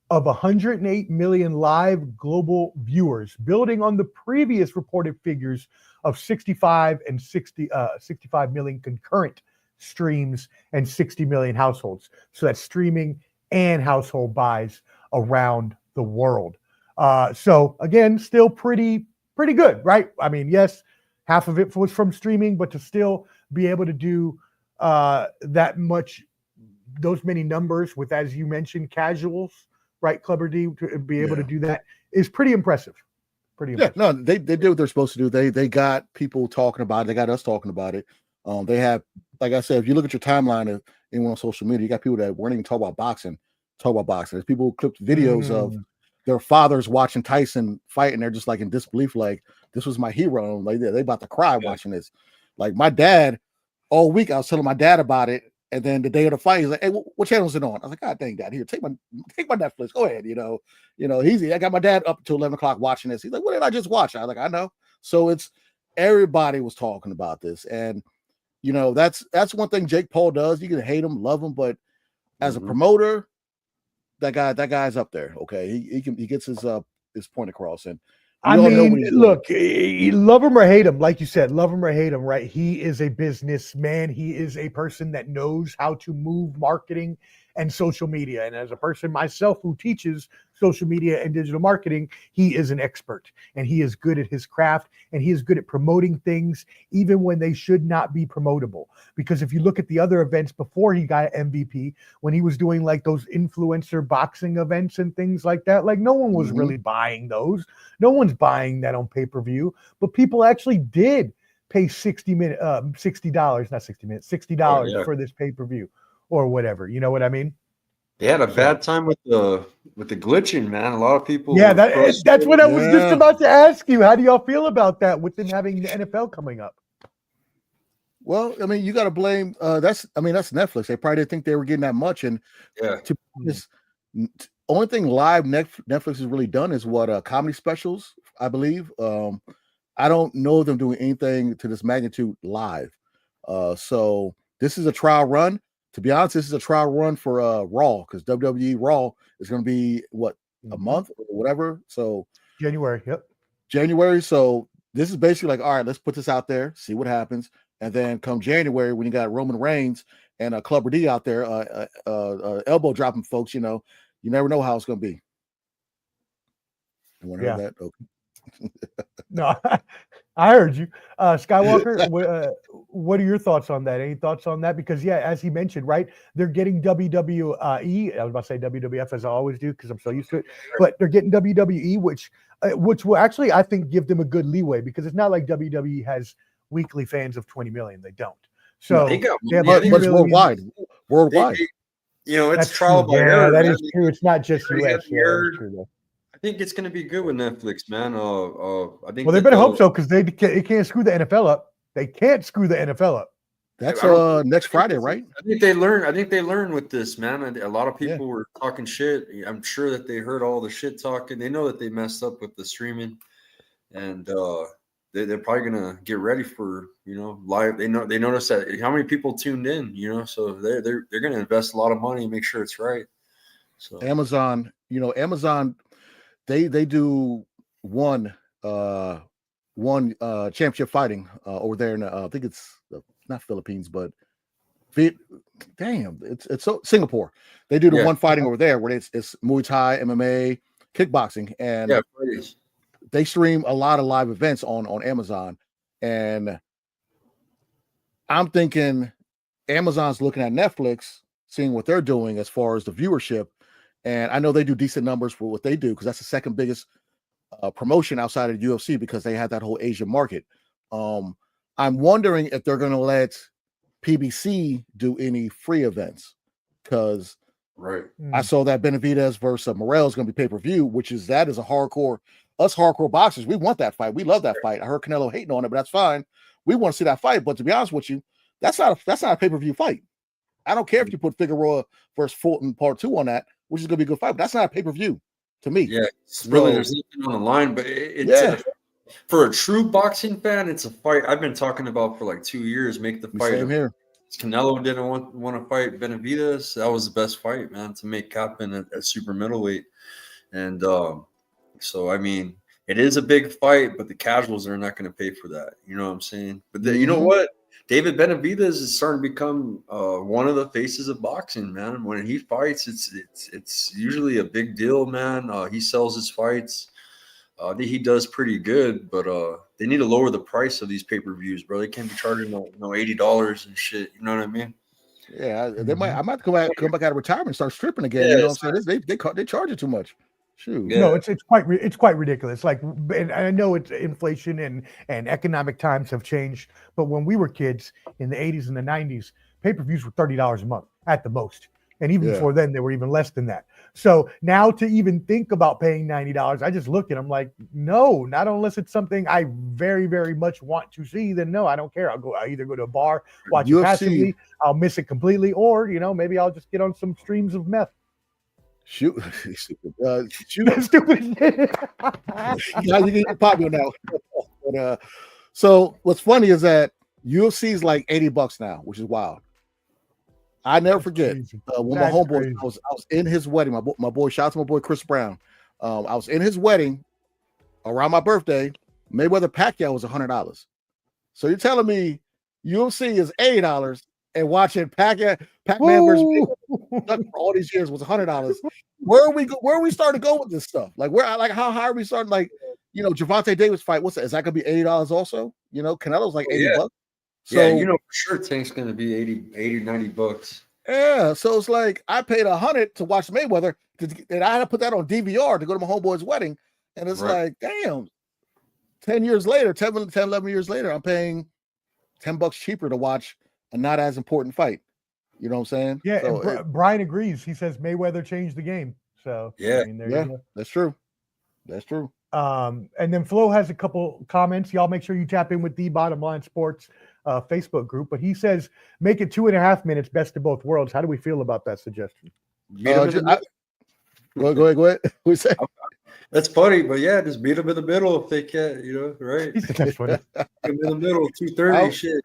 of 108 million live global viewers, building on the previous reported figures of 65 million concurrent streams and 60 million households. So that's streaming and household buys around the world. So again, still pretty good, right? I mean, yes, half of it was from streaming, but to still be able to do those many numbers with, as you mentioned, casuals, right, Clubber D, to be able to do that is pretty impressive. Yeah, no, they did what they're supposed to do. They got people talking about it. They got us talking about it. They have, like I said, if you look at your timeline of anyone on social media, you got people that weren't even talking about boxing. There's people who clipped videos of their fathers watching Tyson fight, and they're just like in disbelief, like, this was my hero. Like they about to cry watching this. Like my dad, all week I was telling my dad about it, and then the day of the fight, he's like, "Hey, what channel is it on?" I was like, "God dang, Dad, here, take my Netflix. Go ahead." I got my dad up until 11 o'clock watching this. He's like, "What did I just watch?" I was like, "I know." So it's everybody was talking about this, and that's one thing Jake Paul does. You can hate him, love him, but as a promoter, that guy's up there. Okay, he gets his point across, and I mean, look, love him or hate him, like you said, love him or hate him, right? He is a businessman. He is a person that knows how to move marketing and social media. And as a person myself who teaches social media and digital marketing, he is an expert, and he is good at his craft, and he is good at promoting things even when they should not be promotable. Because if you look at the other events before he got MVP, when he was doing like those influencer boxing events and things like that, like no one was really buying those. No one's buying that on pay-per-view, but people actually did pay $60 for this pay-per-view or whatever. You know what I mean? They had a bad time with the glitching, man. A lot of people. Yeah, that's what I was just about to ask you. How do y'all feel about that with them having the NFL coming up? Well, I mean, you got to blame. That's Netflix. They probably didn't think they were getting that much. And to be honest, only thing live Netflix has really done is what comedy specials, I believe. I don't know them doing anything to this magnitude live. So this is a trial run. To be honest, this is a trial run for Raw, because WWE Raw is going to be a month or whatever. So January. So this is basically like, all right, let's put this out there, see what happens. And then come January, when you got Roman Reigns and Clubber D out there, elbow dropping folks, you never know how it's going to be. You want to hear that? Okay. No, I heard you. Skywalker, what are your thoughts on that? Any thoughts on that? Because, as he mentioned, right, they're getting WWE. I was about to say WWF, as I always do, because I'm so used to it. But they're getting WWE, which will actually, I think, give them a good leeway, because it's not like WWE has weekly fans of 20 million. They don't. So they have worldwide. It's trial by error. That is true. It's not just US. I think it's going to be good with Netflix, man. I think. Well, they better hope so, because they can't screw the NFL up. They can't screw the NFL up. That's next Friday, right? I think they learn with this, man. A lot of people were talking shit. I'm sure that they heard all the shit talking. They know that they messed up with the streaming, and they're probably gonna get ready for live. They notice that how many people tuned in, so they're gonna invest a lot of money and make sure it's right. So Amazon, they do one championship fighting over there in I think it's not Philippines, but it's Singapore. They do the one fighting over there where it's Muay Thai, MMA, kickboxing, and they stream a lot of live events on Amazon. And I'm thinking Amazon's looking at Netflix, seeing what they're doing as far as the viewership. And I know they do decent numbers for what they do, because that's the second biggest promotion outside of the UFC, because they have that whole Asian market. I'm wondering if they're going to let PBC do any free events, because I saw that Benavidez versus Morrell is going to be pay-per-view, which is a hardcore. Us hardcore boxers, we want that fight. We love that fight. I heard Canelo hating on it, but that's fine. We want to see that fight. But to be honest with you, that's not a pay-per-view fight. I don't care if you put Figueroa versus Fulton Part 2 on that, which is going to be a good fight, but that's not a pay-per-view to me. Yeah, really, there's nothing on the line, but for a true boxing fan, it's a fight I've been talking about for like 2 years. Make the fight. Same here. Canelo didn't want to fight Benavidez. That was the best fight, man, to make happen at super middleweight. And so, I mean, it is a big fight, but the casuals are not going to pay for that. You know what I'm saying? But you know what? David Benavidez is starting to become one of the faces of boxing, man. When he fights, it's usually a big deal, man. He sells his fights. He does pretty good, but they need to lower the price of these pay-per-views, bro. They can't be charging $80 and shit. You know what I mean? Yeah, they might. I might come back out of retirement and start stripping again. You know what I'm saying? They charge it too much. Shoot. Yeah. No, it's quite ridiculous. Like, and I know it's inflation and economic times have changed, but when we were kids in the 80s and the 90s, pay-per-views were $30 a month at the most. And even before then, they were even less than that. So now to even think about paying $90, I just look at them like, no, not unless it's something I very, very much want to see. Then no, I don't care. I'll either go to a bar, watch it passively, I'll miss it completely, or maybe I'll just get on some streams of meth. Shoot. Stupid. Now you get popular now. But, so what's funny is that UFC is like $80 now, which is wild. I never forget when my homeboy, I was in his wedding. My boy, shout out to my boy Chris Brown. I was in his wedding around my birthday. Mayweather Pacquiao was $100. So you're telling me UFC is $80 and watching Pac-Man versus for all these years was $100. Where are we starting to go with this stuff? Like how high are we starting? Like, Javante Davis fight. What's that? Is that gonna be $80 also? Canelo's like $80. So, yeah, for sure Tank's gonna be 80, 90 bucks. Yeah, so it's like I paid $100 to watch Mayweather, and I had to put that on DVR to go to my homeboy's wedding, and it's like, damn, 10 years later, 11 years later, I'm paying $10 cheaper to watch a not as important fight. You know what I'm saying? Yeah, so and Brian agrees. He says Mayweather changed the game. So yeah, there you go. That's true. That's true. And then Flo has a couple comments. Y'all make sure you tap in with the Bottom Line Sports Facebook group. But he says, make it 2.5 minutes, best of both worlds. How do we feel about that suggestion? Go ahead. Who said? That's funny, but yeah, just beat them in the middle if they can, right? That's funny. Beat them in the middle, 230 shit.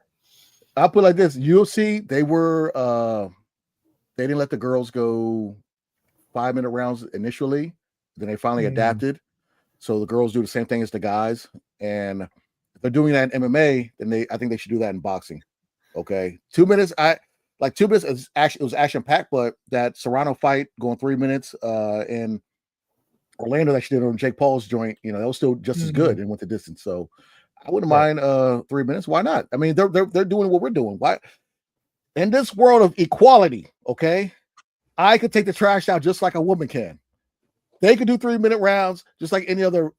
I'll put it like this: UFC, they didn't let the girls go 5-minute rounds initially. Then they finally adapted. So the girls do the same thing as the guys, and if they're doing that in MMA, then I think they should do that in boxing. Okay, 2 minutes. 2 minutes. It was action packed, but that Serrano fight going 3 minutes, and Orlando that she did on Jake Paul's joint, that was still just as good and went the distance. So I wouldn't mind 3 minutes. Why not? I mean, they're doing what we're doing. Why? In this world of equality, okay, I could take the trash out just like a woman can. They could do 3-minute rounds just like any other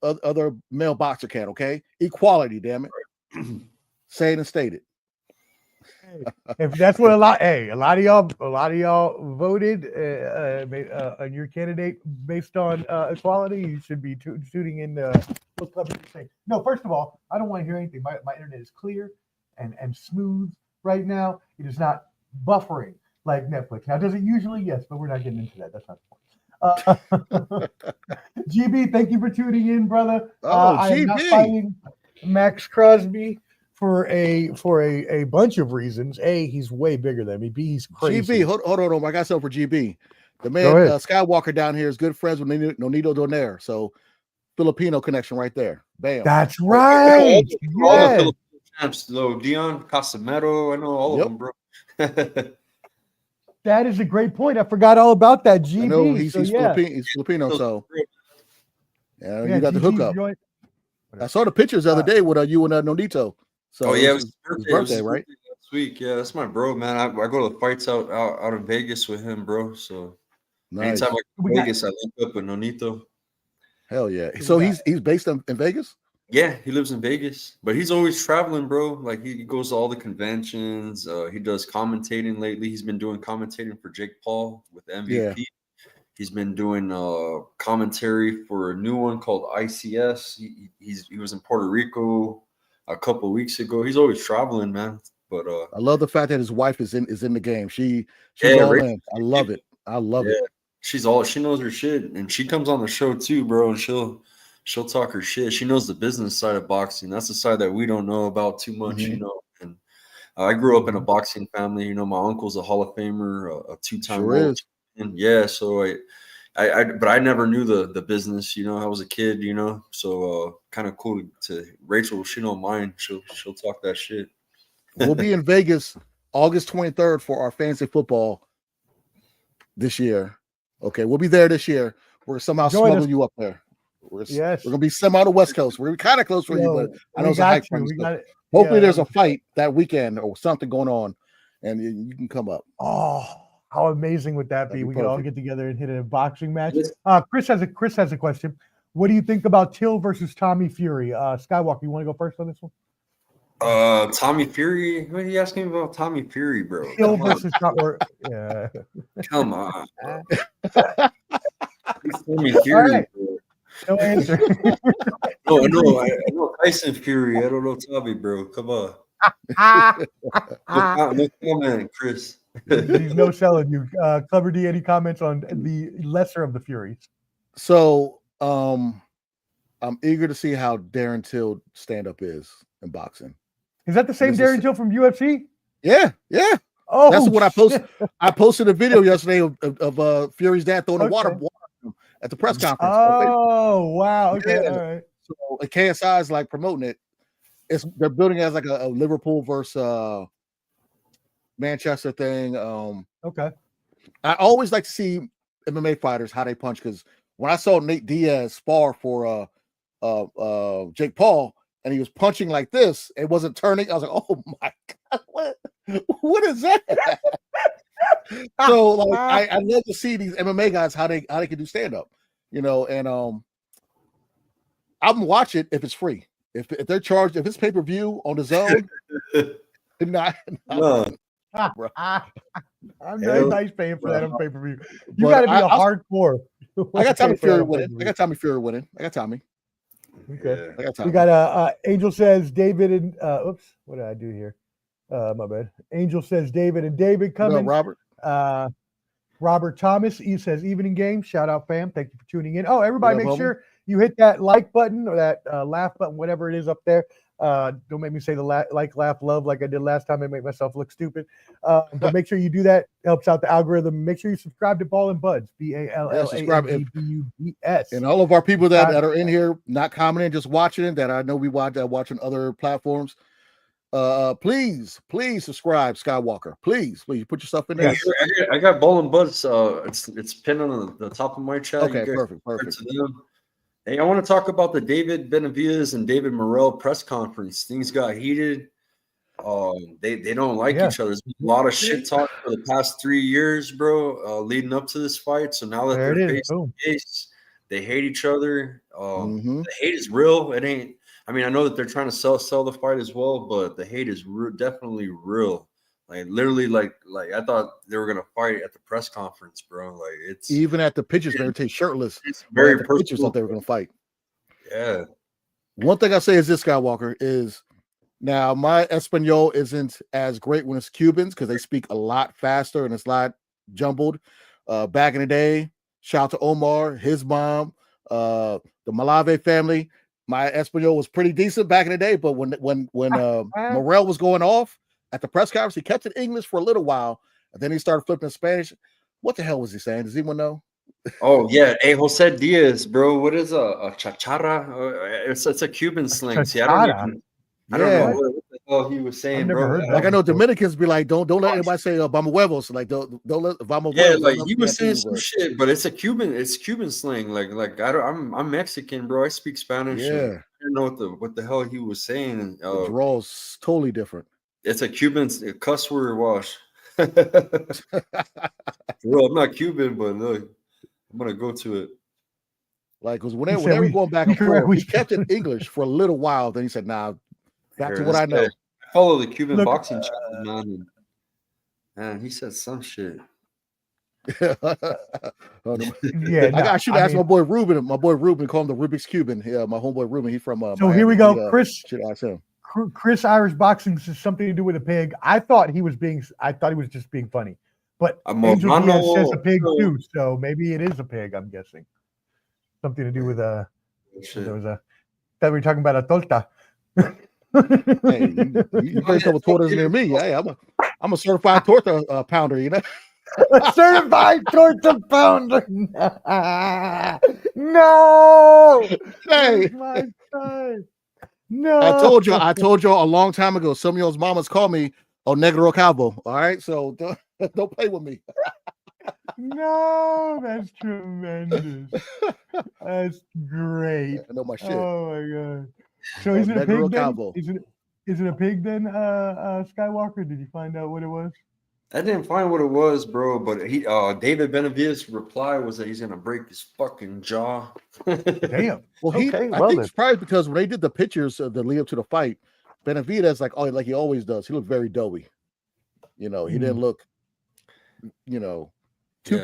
male boxer can. Okay, equality, damn it. Say it and state it. If that's what a lot of y'all voted on your candidate based on equality, you should be tuning in. No, first of all, I don't want to hear anything. My internet is clear and smooth right now. It is not buffering like Netflix. Now, does it usually? Yes, but we're not getting into that. That's not the point. GB, thank you for tuning in, brother. I am not fighting Max Crosby for a bunch of reasons. A, he's way bigger than me. B, he's crazy. GB, hold on. I got something for GB. The man Skywalker down here is good friends with Nonito Donaire. So Filipino connection right there. Bam. That's right. All the Filipino champs, though. Dion Casimero, I know all of them, bro. That is a great point. I forgot all about that. GB. I know he's Filipino, so you got the hookup. I saw the pictures the other day with you and Nonito. So it was his birthday, right? Last week. Yeah, that's my bro, man. I go to the fights out in Vegas with him, bro. So anytime I go to Vegas, I link up with Nonito. Hell yeah. So he's based in Vegas? Yeah, he lives in Vegas, but he's always traveling, bro. Like he goes to all the conventions. He does commentating lately. He's been doing commentating for Jake Paul with MVP. Yeah. He's been doing commentary for a new one called ICS. He was in Puerto Rico a couple of weeks ago. He's always traveling, man. But I love the fact that his wife is in the game. She's all in. I love it. I love it. She knows her shit, and she comes on the show too, bro. And she'll talk her shit. She knows the business side of boxing. That's the side that we don't know about too much, And I grew up in a boxing family. My uncle's a Hall of Famer, a 2-time world champion. Yeah, so but I never knew the business. I was a kid. So kind of cool to Rachel. She don't mind. She'll talk that shit. We'll be in Vegas August 23rd for our fantasy football this year. Okay, we'll be there this year. We're somehow smuggling you up there. We're gonna be semi on the West Coast. We're kind of close for you, but I know it's a hike. Hopefully, there's a fight that weekend or something going on, and you can come up. Oh, how amazing would that be? We could all get together and hit a boxing match. Chris has a question. What do you think about Till versus Tommy Fury? Skywalker, you want to go first on this one? Tommy Fury. What are you asking about Tommy Fury, bro? Till versus yeah. Come on. Tommy Fury. Right. No answer. No, I know Tyson Fury. I don't know Tommy, bro. Come on. No comment, Chris. He's no selling you. Clever D, any comments on the lesser of the Furies? So, I'm eager to see how Darren Till stand-up is in boxing. Is that the same Darren Till from UFC? Yeah. Oh, that's what I posted. I posted a video yesterday of Fury's dad throwing the water at the press conference. Oh, wow. Okay, all right. So KSI is like promoting it. They're building it as like a Liverpool versus Manchester thing. Okay. I always like to see MMA fighters how they punch, because when I saw Nate Diaz spar for Jake Paul and he was punching like this, it wasn't turning. I was like, oh my God, what is that? So like I love to see these MMA guys how they can do stand-up, and I'm watching if it's free. If they're charged, if it's pay-per-view on the zone, not No. I'm very nice paying for that on pay-per-view. You But got to be a hardcore. I got Tommy Fury winning. I got Tommy Fury winning. I got Tommy. Okay. I got Tommy. We got Angel says David and oops, what did I do here? My bad. Angel says David and David coming. Robert. Robert Thomas, he says evening game. Shout out, fam. Thank you for tuning in. Oh, everybody, make sure you hit that like button or that laugh button, whatever it is up there. Don't make me say the like, laugh, love like I did last time. I make myself look stupid. But make sure you do that. Helps out the algorithm. Make sure you subscribe to Ball and Buds. BALLANDBUDS. And all of our people that are in here, not commenting, just watching it, that I know we watching other platforms. Please subscribe, Skywalker. Please put yourself in there. I got Ball and Buds. It's pinned on the top of my chat. Okay, perfect. Hey, I want to talk about the David Benavidez and David Morrell press conference. Things got heated. They don't like each other. There's been a lot of shit talk for the past 3 years, bro, leading up to this fight. So now that they're face to face, they hate each other. The hate is real. It ain't. I mean, I know that they're trying to sell the fight as well, but the hate is definitely real. Like literally, like I thought they were gonna fight at the press conference, bro. Like it's even at the pictures, they were take shirtless. It's very personal. Pictures thought they were gonna fight. Yeah. One thing I say is this, Skywalker, is now my Espanol isn't as great when it's Cubans because they speak a lot faster and it's a lot jumbled. Back in the day, shout out to Omar, his mom, the Malave family. My Espanol was pretty decent back in the day, but when Morrell was going off at the press conference, he kept it English for a little while, and then he started flipping to Spanish. What the hell was he saying? Does anyone know? Oh yeah, hey Jose Diaz, bro. What is a chachara? It's a Cuban slang. See, I don't know what the hell he was saying, bro. Like I know Dominicans be like, don't let anybody say vamos huevos. Like don't let vamos huevos. Yeah, like he was saying some shit, but it's Cuban slang. Like I'm Mexican, bro. I speak Spanish. Yeah, I don't know what the hell he was saying. The draw's totally different. It's a Cuban cuss word wash. Bro, I'm not Cuban, but look, I'm gonna go to it. Like, because when they were going back and forth, he kept it English for a little while. Then he said, "Nah, back to what I know." I follow the Cuban boxing channel, man. Man, he said some shit. I should ask my boy Ruben. My boy Ruben, call him the Rubik's Cuban. Yeah, my homeboy Ruben. He's from. So Miami. here we go, Chris. Should ask him. Chris Irish Boxing says something to do with a pig. I thought he was just being funny, but Angel Diaz says a pig too, so maybe it is a pig. I'm guessing something to do with there was that we were talking about a torta. Hey, you play some tortas near me. Hey, I'm a certified torta pounder. You know, a certified torta pounder. No, hey, my time. No, I told y'all a long time ago. Some of y'all's mamas call me "O Negro Calvo." All right, so don't play with me. No, that's tremendous. That's great. I know my shit. Oh my god. So is it a pig then? Is it a pig then, Skywalker? Did you find out what it was? I didn't find what it was, bro, but David Benavidez' reply was that he's gonna break his fucking jaw. Damn. Well, I think it's probably because when they did the pictures of the lead up to the fight, Benavidez, like he always does, he looked very doughy. You know, he didn't look, too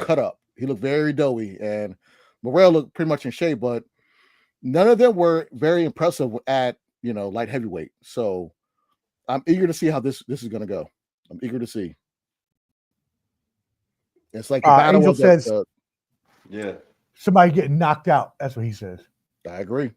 cut up. He looked very doughy, and Morrell looked pretty much in shape, but none of them were very impressive at light heavyweight. So I'm eager to see how this is gonna go. I'm eager to see. It's like the battle Angel says, somebody getting knocked out. That's what he says. I agree.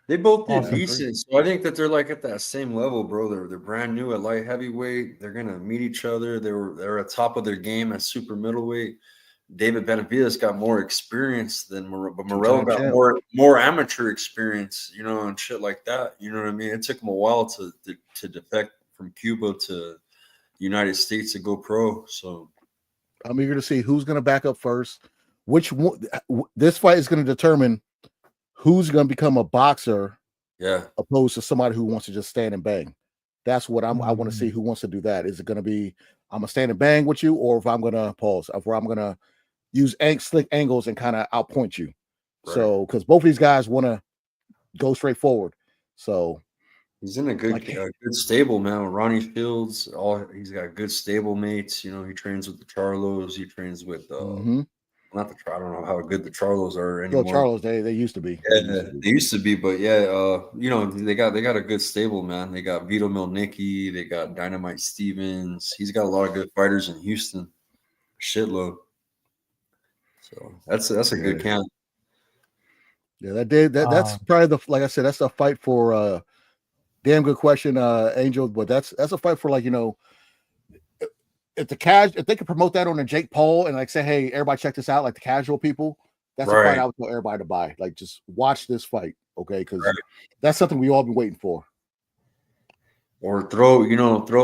They both did decent, so I think that they're like at that same level, bro. They're brand new at light heavyweight. They're gonna meet each other. They're at top of their game at super middleweight. David Benavidez got more experience than Morrell, but Morrell got more amateur experience, and shit like that. You know what I mean? It took him a while to defect from Cuba to United States to go pro. So I'm eager to see who's going to back up first. Which one? This fight is going to determine who's going to become a boxer, opposed to somebody who wants to just stand and bang. That's what I want to see. Who wants to do that? Is it going to be I'm gonna stand and bang with you, or if I'm gonna pause, or I'm gonna use slick angles and kind of outpoint you? Right. So because both of these guys want to go straight forward. So he's in a good stable, man. Ronnie Fields, he's got good stable mates. You know, he trains with the Charlos. He trains with not the I don't know how good the Charlos are anymore. No, Charlos, they used to be. Yeah, they used to be, but you know, they got a good stable, man. They got Vito Milnicki, they got Dynamite Stevens. He's got a lot of good fighters in Houston. Shitload. So that's a good camp. Yeah, that's probably like I said, that's a fight for damn good question, Angel. But that's a fight for, like, you know, if they could promote that on a Jake Paul and like say, hey, everybody check this out, like the casual people, that's a fight I would tell everybody to buy. Like, just watch this fight, okay? Because that's something we all been waiting for. Or throw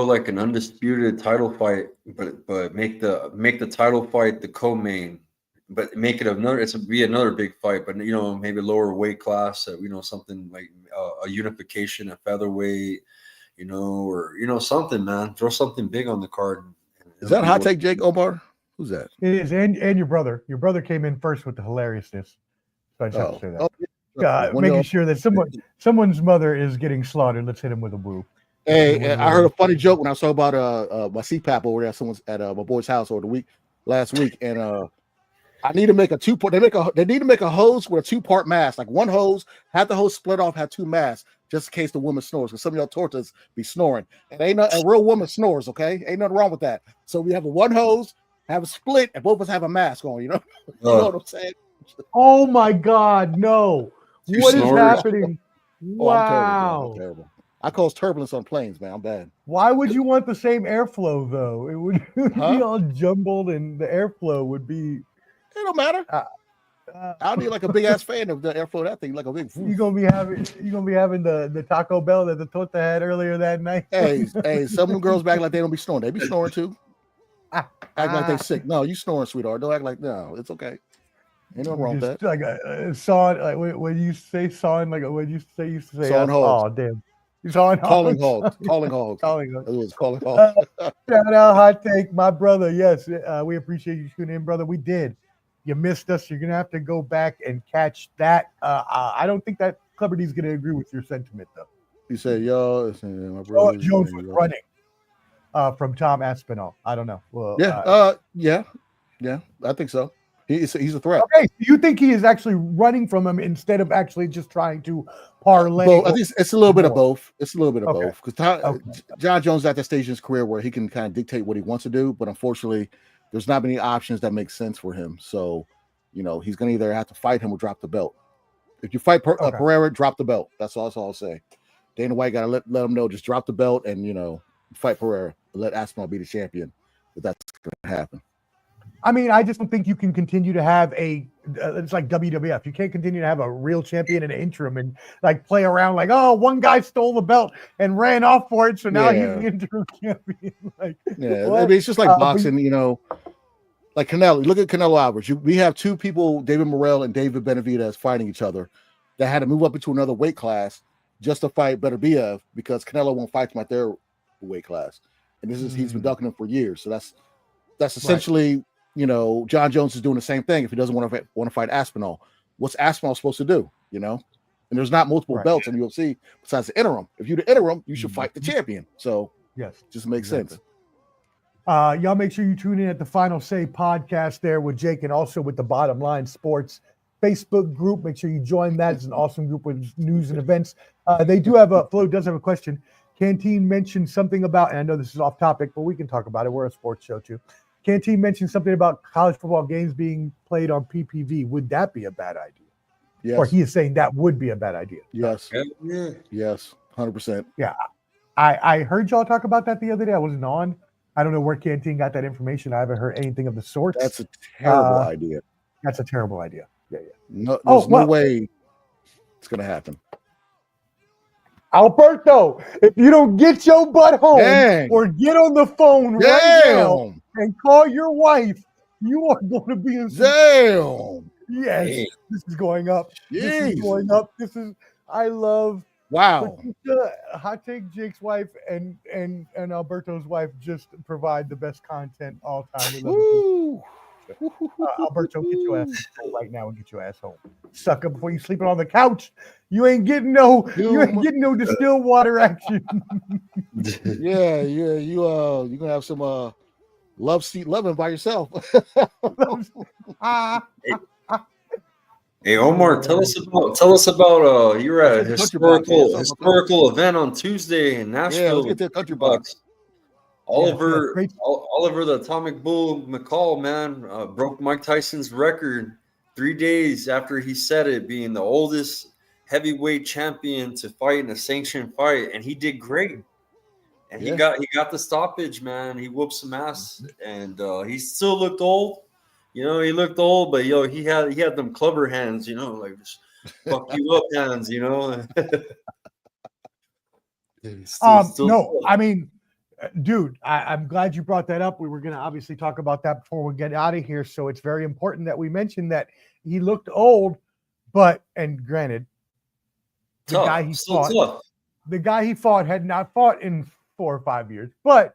like an undisputed title fight, but make the title fight the co-main. But make it another big fight, but, you know, maybe lower weight class, you know, something like a unification, a featherweight, you know, or, you know, something, man. Throw something big on the card. Is that hot take, Jake Omar? Who's that? It is, and your brother. Your brother came in first with the hilariousness. So I just have to say that. Making sure that someone's mother is getting slaughtered. Let's hit him with a woo. Hey, I heard a funny joke when I saw about my CPAP over there. Someone's at my boy's house last week, and I need to make a two-part. They need to make a hose with a two-part mask, like one hose, have the hose split off, have two masks, just in case the woman snores, because some of y'all tortas be snoring. And a real woman snores, okay? Ain't nothing wrong with that. So we have a one hose, have a split, and both of us have a mask on, you know? You know what I'm saying? Oh my God, no. What is happening? Wow. I'm terrible. I cause turbulence on planes, man. I'm bad. Why would you want the same airflow, though? It would be all jumbled, and the airflow would be... It don't matter. I'll need like a big ass fan of the airflow. That thing like a big. You're gonna be having the Taco Bell that the Torta had earlier that night. Hey, some of them girls back like they don't be snoring. They be snoring too. Act like they sick. No, you snoring, sweetheart. Don't act like no. It's okay. Ain't nothing wrong with that. Like a sawing. Like when you say sawing, like what you used to say. Sawing hogs. Oh damn. Calling hogs. Calling hogs. It was calling hogs. Shout out, hot take, my brother. Yes, we appreciate you tuning in, brother. We did. You missed us. You're gonna have to go back and catch that. I don't think that Clubber D's gonna agree with your sentiment, though. You said, "Yo, my brother Jones was running." From Tom Aspinall. I don't know. Well, yeah. I think so. He's a threat. Okay, so you think he is actually running from him instead of actually just trying to parlay? I think it's a little bit of both. It's a little bit of both, because John Jones is at that stage in his career where he can kind of dictate what he wants to do, but unfortunately, there's not many options that make sense for him. So, you know, he's going to either have to fight him or drop the belt. If you fight Pereira, drop the belt. That's all I'll say. Dana White got to let him know, just drop the belt and, you know, fight Pereira. Let Aspinall be the champion. If that's going to happen. I mean, I just don't think you can continue to have it's like WWF. You can't continue to have a real champion in an interim and like play around like, oh, one guy stole the belt and ran off for it, so now he's the interim champion. Like, I mean, it's just like boxing, you know, like Canelo. Look at Canelo Alvarez. We have two people, David Morrell and David Benavidez, fighting each other that had to move up into another weight class just to fight Beterbiev because Canelo won't fight him at their weight class. And he's been ducking him for years. So that's essentially, you know, John Jones is doing the same thing if he doesn't want to fight Aspinall. What's Aspinall supposed to do, you know? And there's not multiple belts in the UFC besides the interim. If you're the interim, you should fight the champion. So just makes sense. Y'all make sure you tune in at the Final Say podcast there with Jake and also with the Bottom Line Sports Facebook group. Make sure you join that. It's an awesome group with news and events. They do have Flo does have a question. Canteen mentioned something about, and I know this is off topic, but we can talk about it. We're a sports show too. Canteen mentioned something about college football games being played on PPV. Would that be a bad idea? Yes. Or he is saying that would be a bad idea. Yes. Yes. 100%. Yeah. I heard y'all talk about that the other day. I wasn't on. I don't know where Canteen got that information. I haven't heard anything of the sort. That's a terrible idea. That's a terrible idea. Yeah. No, there's no way it's going to happen. Alberto, if you don't get your butt home Dang. or get on the phone right now and call your wife, you are going to be in some. Damn. Yes, Hey. this is going up. This is going up. I love. Wow. Patricia, Hot Take Jake's wife and Alberto's wife just provide the best content all time. We love you. Alberto, get your ass home right now and get your ass home. Sucker before you sleeping on the couch. You ain't getting no distilled water action. Yeah, you're gonna have some love seat loving by yourself. Hey Omar, tell us about you were at a historical event on Tuesday in Nashville. Yeah, let's get to the country box. Oliver the Atomic Bull McCall, man, broke Mike Tyson's record 3 days after he said it, being the oldest heavyweight champion to fight in a sanctioned fight, and he did great. And he got the stoppage, man. He whooped some ass, and he still looked old. You know, he looked old, but he had them clubber hands, like just fuck you up hands, No, I mean, dude, I'm glad you brought that up. We were going to obviously talk about that before we get out of here. So it's very important that we mention that he looked old, and granted, the guy he fought had not fought in 4 or 5 years, but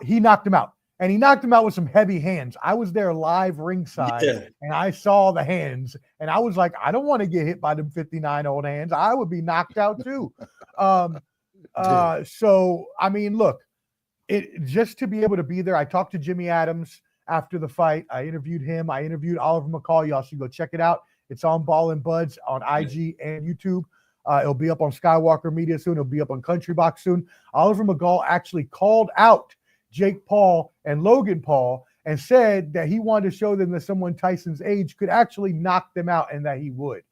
he knocked him out. And he knocked him out with some heavy hands. I was there live ringside, and I saw the hands, and I was like, I don't want to get hit by them 59 old hands. I would be knocked out too. So, I mean, look, just to be able to be there. I talked to Jimmy Adams after the fight. I interviewed him. I interviewed Oliver McCall. Y'all should go check it out. It's on Ball and Buds on IG and YouTube. It'll be up on Skywalker Media soon. It'll be up on Country Box soon. Oliver McCall actually called out Jake Paul and Logan Paul and said that he wanted to show them that someone Tyson's age could actually knock them out and that he would.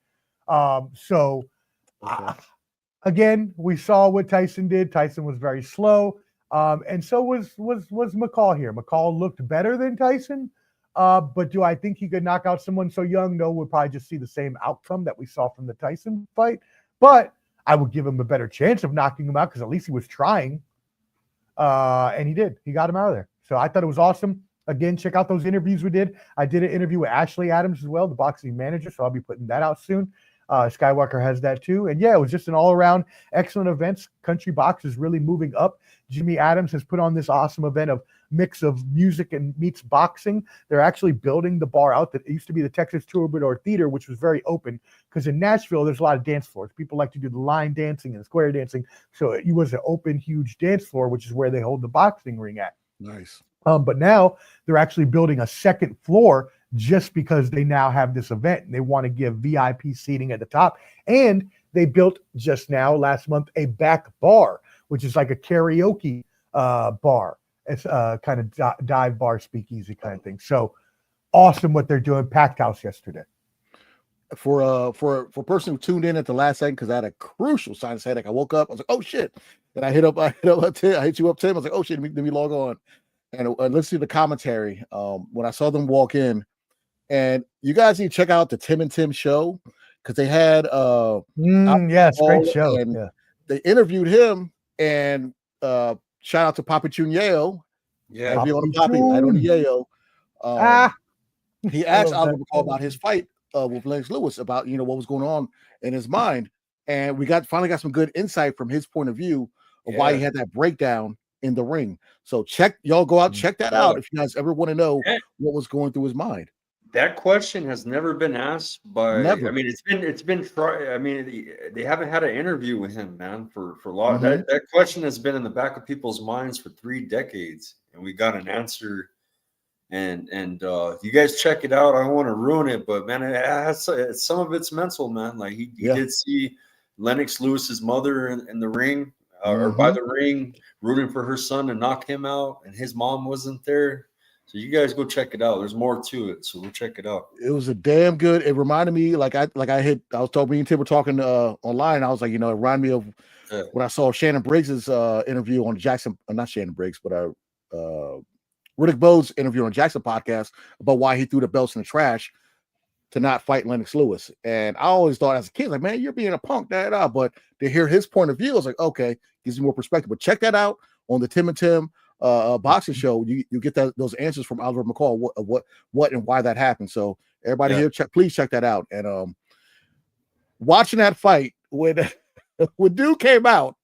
Again, we saw what Tyson did. Tyson was very slow. And so was McCall here. McCall looked better than Tyson. But do I think he could knock out someone so young? No, we'll probably just see the same outcome that we saw from the Tyson fight. But I would give him a better chance of knocking him out because at least he was trying. And he did. He got him out of there. So I thought it was awesome. Again, check out those interviews we did. I did an interview with Ashley Adams as well, the boxing manager. So I'll be putting that out soon. Skywalker has that too. And yeah, it was just an all-around excellent event. Country Box is really moving up. Jimmy Adams has put on this awesome event of mix of music and meets boxing. They're actually building the bar out. That it used to be the Texas Troubadour Theater, which was very open because in Nashville, there's a lot of dance floors. People like to do the line dancing and square dancing. So it was an open, huge dance floor, which is where they hold the boxing ring at. Nice. But now they're actually building a second floor just because they now have this event and they want to give VIP seating at the top. And they built just now last month a back bar, which is like a karaoke bar. It's kind of dive bar, speakeasy kind of thing. So awesome what they're doing. Packed house yesterday. For a person who tuned in at the last second, because I had a crucial sinus headache. I woke up, I was like, oh shit. Then I hit you up, Tim. I was like, oh shit, let me log on. And let's see the commentary. When I saw them walk in, and you guys need to check out the Tim and Tim show because they had yes, great show. And they interviewed him and shout out to Papi Chuneo. Yeah, Papi on Yayo. He asked Oliver McCall about his fight with Lennox Lewis about what was going on in his mind, and we finally got some good insight from his point of view of why he had that breakdown in the ring. So check that out if you guys ever want to know what was going through his mind. That question has never been asked by. Never. I mean, it's been. I mean, they haven't had an interview with him, man, for a long. Mm-hmm. That question has been in the back of people's minds for 3 decades, and we got an answer. And you guys check it out. I don't want to ruin it, but man, some of it's mental, man. Like he did see Lennox Lewis's mother in the ring or by the ring, rooting for her son to knock him out, and his mom wasn't there. So you guys go check it out. There's more to it, so we'll check it out. It was a damn good. It reminded me, I was talking. Me and Tim were talking online. I was like, it reminded me of when I saw Shannon Briggs's interview on Jackson. Not Shannon Briggs, but Riddick Bowe's interview on Jackson podcast about why he threw the belts in the trash. to not fight Lennox Lewis. And I always thought as a kid, like, man, you're being a punk, that. But to hear his point of view, I was like, okay, gives you more perspective. But check that out on the Tim and Tim boxing show. You get those answers from Oliver McCall, what and why that happened. So everybody here, please check that out. And watching that fight when dude came out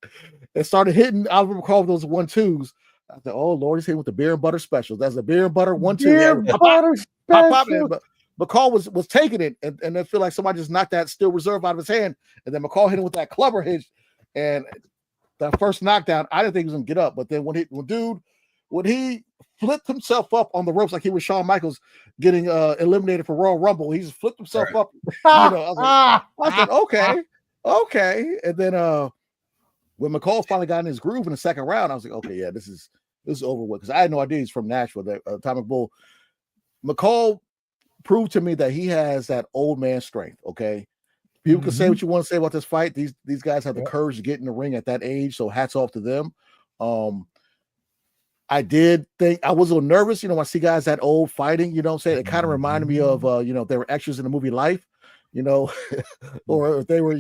and started hitting Oliver McCall with those 1-2s, I said, oh Lord, he's hitting with the beer and butter specials. That's a beer and butter 1-2. Beer and butter special. But McCall was taking it, and I feel like somebody just knocked that Steel Reserve out of his hand, and then McCall hit him with that clubber hitch, and that first knockdown, I didn't think he was gonna get up. But then when he flipped himself up on the ropes like he was Shawn Michaels getting eliminated for Royal Rumble, he just flipped himself up. I said, okay. And then when McCall finally got in his groove in the second round, I was like, okay, yeah, this is over with, because I had no idea he's from Nashville. That Atomic Bull. McCall proved to me that he has that old man strength. Okay, people can say what you want to say about this fight. These guys have the courage to get in the ring at that age, so hats off to them. I did think I was a little nervous, when I see guys that old fighting, what I'm saying? It kind of reminded me of they were extras in the movie Life, or if they were,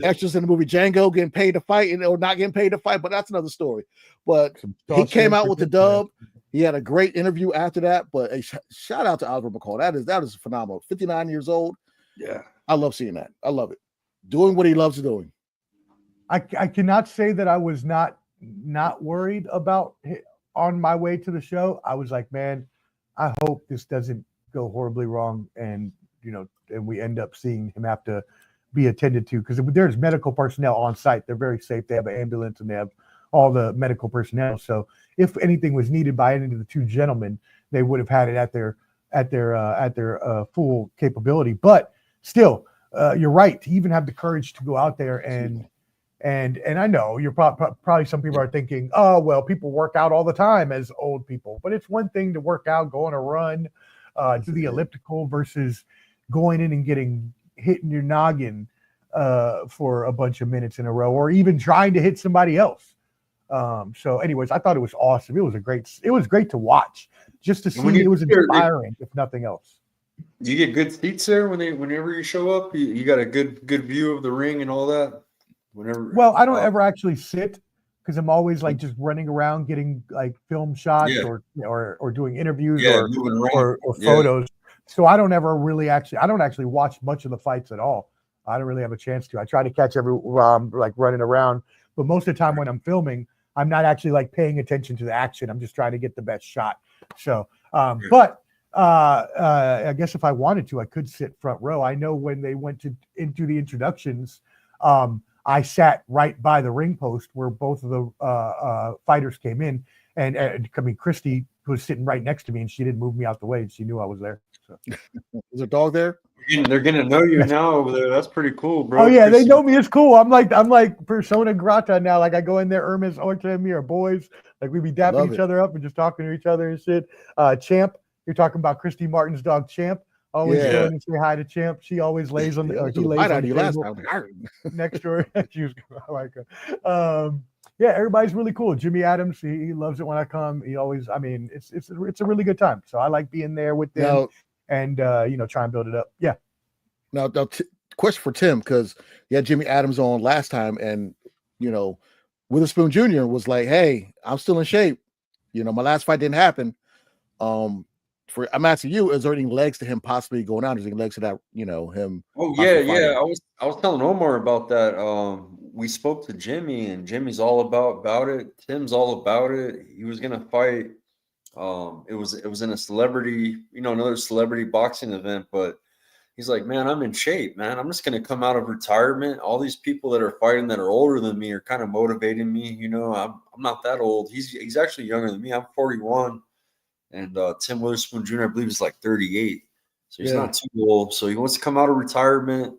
extras in the movie Django getting paid to fight or not getting paid to fight, but that's another story. But he came out with the dub. He had a great interview after that, but a shout out to Oliver McCall. That is phenomenal. 59 years old. Yeah. I love seeing that. I love it. Doing what he loves doing. I cannot say that I was not worried about on my way to the show. I was like, man, I hope this doesn't go horribly wrong, and and we end up seeing him have to be attended to, because there's medical personnel on site. They're very safe. They have an ambulance and they have all the medical personnel. So if anything was needed by any of the two gentlemen, they would have had it at their full capability. But still, you're right to even have the courage to go out there and I know you're probably some people are thinking, oh well, people work out all the time as old people, but it's one thing to work out, go on a run, do the elliptical, versus going in and getting hit in your noggin for a bunch of minutes in a row, or even trying to hit somebody else. So anyways, I thought it was awesome. It was great to watch, just to see. It was inspiring, if nothing else. Do you get good seats there whenever you show up? You got a good view of the ring and all that? Well, I don't ever actually sit, because I'm always like just running around getting like film shots or doing interviews or photos. So I don't actually watch much of the fights at all. I don't really have a chance to. I try to catch like running around, but most of the time when I'm filming, I'm not actually like paying attention to the action. I'm just trying to get the best shot. So, but I guess if I wanted to, I could sit front row. I know when they went into the introductions, I sat right by the ring post where both of the fighters came in, and I mean, Christy was sitting right next to me, and she didn't move me out the way, and she knew I was there. So. Is a dog there? They're gonna know you now over there. That's pretty cool, bro. Oh yeah, Christy. They know me. It's cool. I'm like persona grata now. Like I go in there, Hermes, Orta, and me are boys. Like we be dapping each other up and just talking to each other and shit. Champ, you're talking about Christy Martin's dog, Champ. Always go in and say hi to Champ. She always lays on the he lays on the table next to her. She was like, everybody's really cool. Jimmy Adams, he loves it when I come. He always, I mean, it's a really good time. So I like being there with them and try and build it up. Yeah. Now question for Tim, because you had Jimmy Adams on last time, and Witherspoon Jr. was like, "Hey, I'm still in shape. My last fight didn't happen. I'm asking you, is there any legs to him possibly going out? Is there any legs to that, him?" Oh yeah. I was telling Omar about that. We spoke to Jimmy, and Jimmy's all about it. Tim's all about it. He was gonna fight. It was in a celebrity, another celebrity boxing event, but he's like, man, I'm in shape, man. I'm just gonna come out of retirement. All these people that are fighting that are older than me are kind of motivating me. I'm not that old. He's actually younger than me. I'm 41. And Tim Witherspoon Jr., I believe, is like 38. So he's not too old. So he wants to come out of retirement.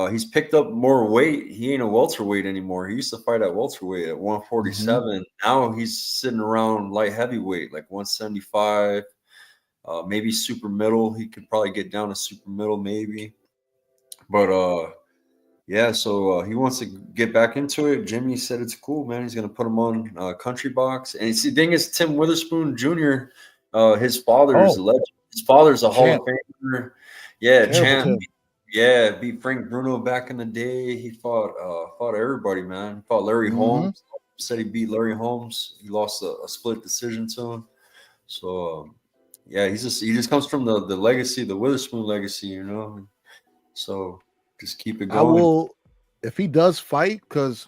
He's picked up more weight. He ain't a welterweight anymore. He used to fight at welterweight at 147. Mm-hmm. Now he's sitting around light heavyweight, like 175, maybe super middle. He could probably get down to super middle maybe. But, so he wants to get back into it. Jimmy said it's cool, man. He's going to put him on Country Box. And the thing is, Tim Witherspoon Jr., his father is a legend. His father's a Hall of Famer. Yeah, Terrible champ. Tim. Yeah, beat Frank Bruno back in the day. He fought everybody, man. He fought Larry Mhm. Holmes. Said he beat Larry Holmes. He lost a split decision to him. So yeah, he just comes from the legacy, the Witherspoon legacy, you know. So just keep it I going. will, if he does fight, because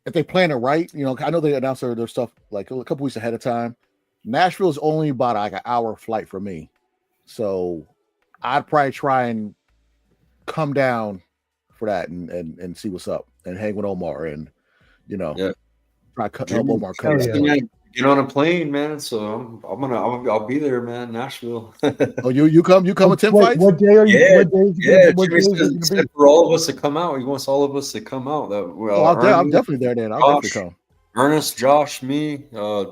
if they plan it right, you know, I know they announced their stuff like a couple weeks ahead of time. Nashville is only about like an hour flight from me, so I'd probably try and come down for that and see what's up and hang with Omar and you know Yeah. try to help Omar cut Hell that yeah. punch. Get on a plane, man. So I'll be there, man. Nashville. Oh, you come with 10 fights? What day are you? Yeah, What day is yeah. What day Jimmy is it going to said be? for all of us to come out. He wants all of us to come out. That Oh, I'm definitely there then. I'll definitely Josh, come. Ernest, Josh, me,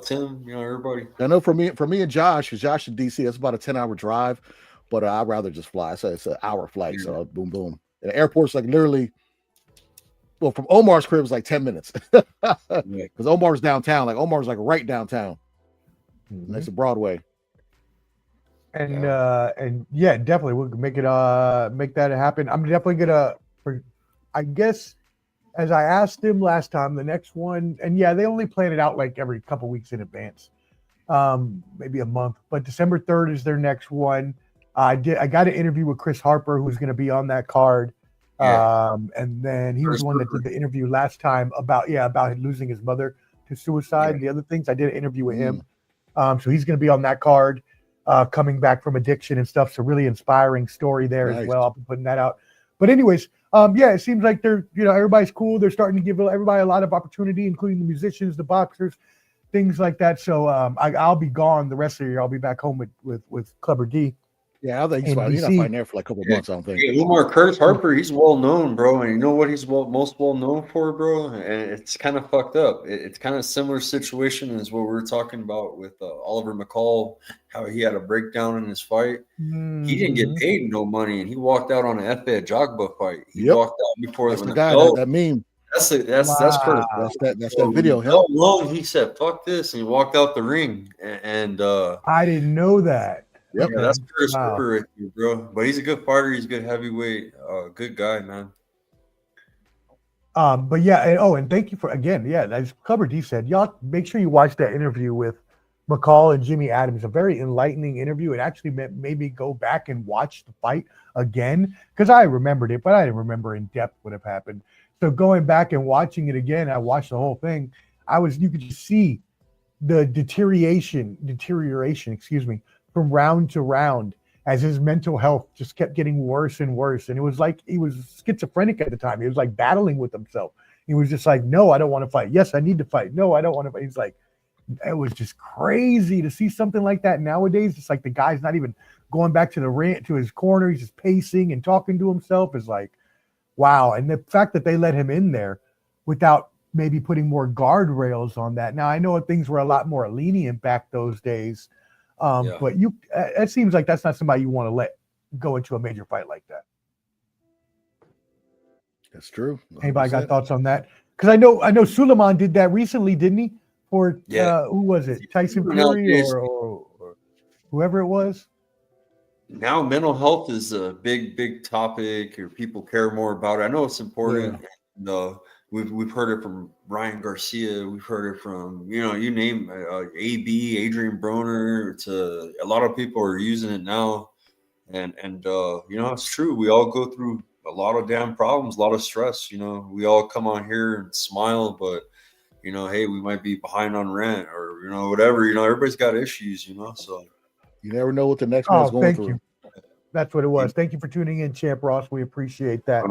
Tim, you know, everybody. I know for me and Josh, because Josh in DC, that's about a 10-hour drive, but I'd rather just fly. So it's an hour flight. Yeah. So boom, boom. And the airport's like literally, well, from Omar's crib is like 10 minutes. Because Omar's downtown. Like Omar's like right downtown. Next to Broadway. And yeah, definitely we'll make that happen. I'm definitely gonna, I guess, as I asked him last time, the next one, and yeah, they only plan it out like every couple weeks in advance, maybe a month. But December 3rd is their next one. I got an interview with Chris Harper, who's going to be on that card. And then he was the one that did the interview last time about losing his mother to suicide and the other things. I did an interview with him. So he's going to be on that card, coming back from addiction and stuff. So really inspiring story there as well. I'll be putting that out. But anyways, yeah, it seems like they're, you know, everybody's cool. They're starting to give everybody a lot of opportunity, including the musicians, the boxers, things like that. So I'll be gone the rest of the year. I'll be back home with Clever D. Yeah, I think he's not fighting there for like a couple of months, I don't think. Yeah, Omar Curtis Harper, he's well known, bro. And you know what he's most well known for, bro? And it's kind of fucked up. It's kind of similar situation as what we were talking about with Oliver McCall, how he had a breakdown in his fight. Mm-hmm. He didn't get paid no money, and he walked out on an F.A. Jogba fight. He walked out before that's when the guy that meme. That's Curtis. That's that video. How long he said "fuck this" and he walked out the ring, and I didn't know that. Yep. Yeah, that's Curtis Harper right there, bro. But he's a good fighter. He's a good heavyweight. Good guy, man. But yeah, and thank you for again. Yeah, as Clever D said, y'all make sure you watch that interview with McCall and Jimmy Adams. A very enlightening interview. It actually made me go back and watch the fight again because I remembered it, but I didn't remember in depth what had happened. So going back and watching it again, I watched the whole thing. You could just see the deterioration, from round to round as his mental health just kept getting worse and worse. And it was like he was schizophrenic at the time. He was like battling with himself. He was just like, no, I don't want to fight. Yes, I need to fight. No, I don't want to fight. He's like, it was just crazy to see something like that nowadays. It's like the guy's not even going back to the ring, to his corner. He's just pacing and talking to himself. Is like, wow. And the fact that they let him in there without maybe putting more guardrails on that. Now, I know things were a lot more lenient back those days. But it seems like that's not somebody you want to let go into a major fight like that. That's true. 100%. Anybody got thoughts on that? Because I know Suleiman did that recently, didn't he? For who was it? Tyson Fury or whoever it was? Now mental health is a big topic, or people care more about it. I know it's important. Yeah. We've heard it from Ryan Garcia. We've heard it from, you know, you name AB, Adrian Broner. To a lot of people are using it now, and you know, it's true. We all go through a lot of damn problems, a lot of stress. You know, we all come on here and smile, but you know, hey, we might be behind on rent or you know whatever. You know, everybody's got issues. You know, so you never know what the next one's going through. That's what it was. Thank you for tuning in, Champ Ross. We appreciate that.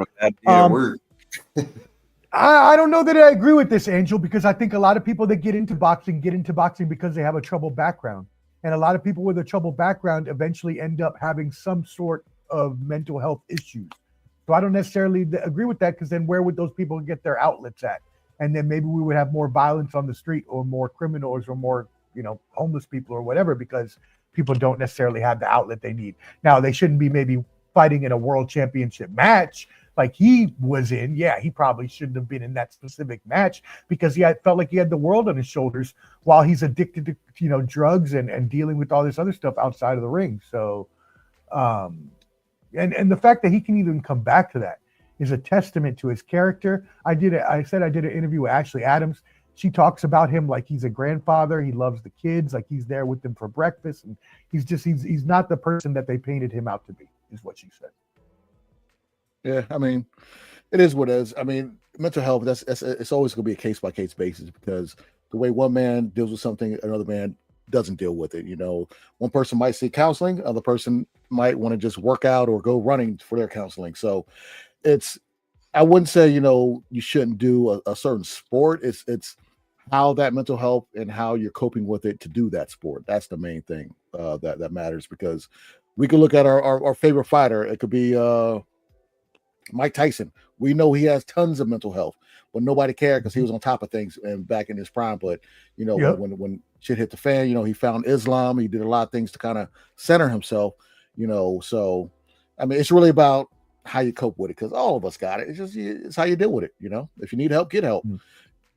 I don't know that I agree with this, Angel, because I think a lot of people that get into boxing because they have a troubled background. And a lot of people with a troubled background eventually end up having some sort of mental health issues. So I don't necessarily agree with that, because then where would those people get their outlets at? And then maybe we would have more violence on the street or more criminals or more, you know, homeless people or whatever, because people don't necessarily have the outlet they need. Now, they shouldn't be maybe fighting in a world championship match like he was in. Yeah, he probably shouldn't have been in that specific match because he felt like he had the world on his shoulders while he's addicted to, you know, drugs and dealing with all this other stuff outside of the ring. So And the fact that he can even come back to that is a testament to his character. I said I did an interview with Ashley Adams. She talks about him like he's a grandfather. He loves the kids, like he's there with them for breakfast, and he's not the person that they painted him out to be, is what she said. Yeah, I mean, it is what it is. I mean, mental health, it's always going to be a case-by-case basis, because the way one man deals with something, another man doesn't deal with it. You know, one person might seek counseling, other person might want to just work out or go running for their counseling. So I wouldn't say, you know, you shouldn't do a certain sport. It's how that mental health and how you're coping with it to do that sport. That's the main thing that matters, because we could look at our favorite fighter. It could be Mike Tyson. We know he has tons of mental health, but nobody cared because he was on top of things and back in his prime. But, you know, when shit hit the fan, you know, he found Islam. He did a lot of things to kind of center himself, you know. So, I mean, it's really about how you cope with it, because all of us got it. It's how you deal with it, you know. If you need help, get help.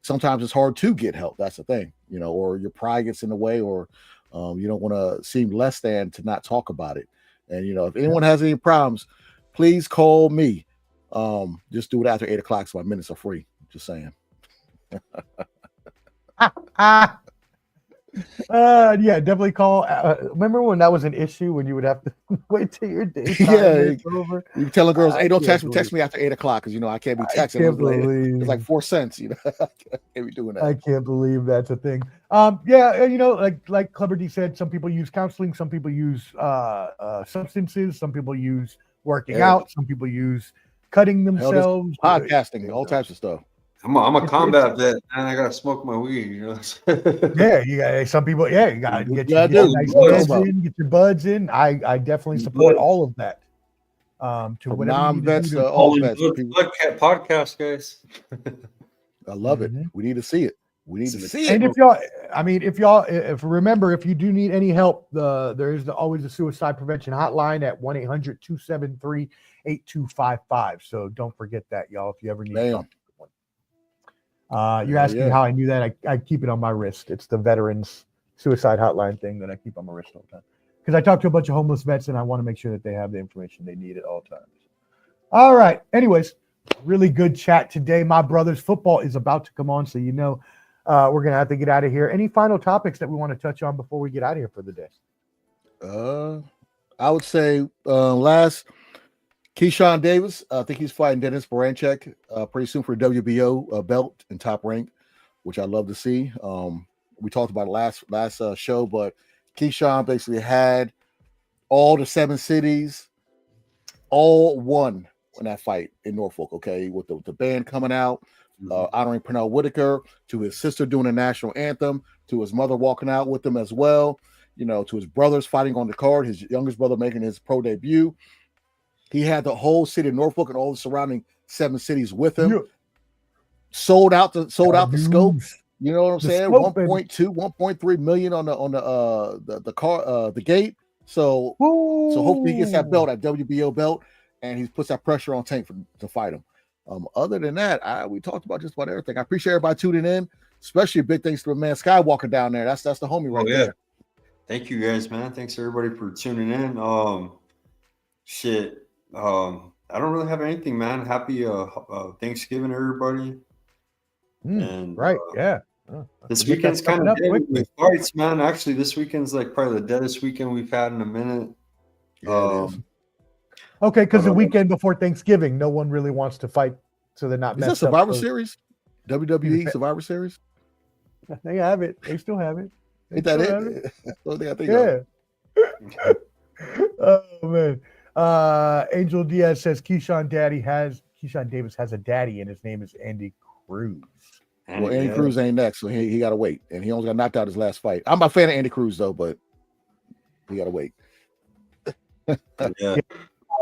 Sometimes it's hard to get help. That's the thing, you know, or your pride gets in the way, or you don't want to seem less than to not talk about it. And, you know, if anyone has any problems, please call me. Just do it after 8 o'clock, so my minutes are free. Just saying. Yeah, definitely call. Remember when that was an issue, when you would have to wait till your day is over? You telling girls, hey, don't text me after 8 o'clock, because, you know, I can't be texting. It's like 4 cents, you know. I can't be doing that. I can't believe that's a thing. Yeah, you know, like Clever D said, some people use counseling, some people use substances, some people use working out, some people use cutting themselves, podcasting, all types of stuff. I'm a combat vet, and I gotta smoke my weed. You know. Yeah, you got some people. Yeah, you gotta get your nice buds in, get your buds in. I definitely support all of that. To whatever non-vets, all vets. Podcast, guys. I love it. We need to see it. We need to see it. And if y'all, if you do need any help, there is always a suicide prevention hotline at 1-800-273-8255. So don't forget that, y'all. If you ever need help. You're asking how I knew that. I keep it on my wrist. It's the veterans suicide hotline thing that I keep on my wrist all the time, because I talk to a bunch of homeless vets and I want to make sure that they have the information they need at all times. All right. Anyways, really good chat today. My brother's football is about to come on, so you know we're gonna have to get out of here. Any final topics that we want to touch on before we get out of here for the day? I would say last. Keyshawn Davis, I think he's fighting Dennis Baranchek pretty soon for a WBO belt in Top Rank, which I love to see. We talked about it last show, but Keyshawn basically had all the 7 cities all won in that fight in Norfolk, okay, with the band coming out, honoring Pernell Whitaker, to his sister doing the national anthem, to his mother walking out with him as well, you know, to his brothers fighting on the card, his youngest brother making his pro debut. He had the whole city of Norfolk and all the surrounding 7 cities with him. Sold out the scope. You know what I'm saying? 1.2, 1.3 million on the gate. So hopefully he gets that belt, that WBO belt, and he puts that pressure on Tank to fight him. Other than that, we talked about just about everything. I appreciate everybody tuning in, especially big thanks to the man Skywalker down there. That's the homie right there. Thank you guys, man. Thanks everybody for tuning in. I don't really have anything, man. Happy Thanksgiving, everybody. And this weekend's kind of dead with fights, man. Actually, this weekend's like probably the deadest weekend we've had in a minute. Okay, because the weekend before Thanksgiving, no one really wants to fight, so they're not. Is that Survivor Series? WWE Survivor Series? They have it. They still have it. Ain't that it? Yeah. Oh man. Angel Diaz says Keyshawn Davis has a daddy, and his name is Andy Cruz. Well, Andy Cruz ain't next, so he got to wait, and he only got knocked out his last fight. I'm a fan of Andy Cruz though, but he got to wait.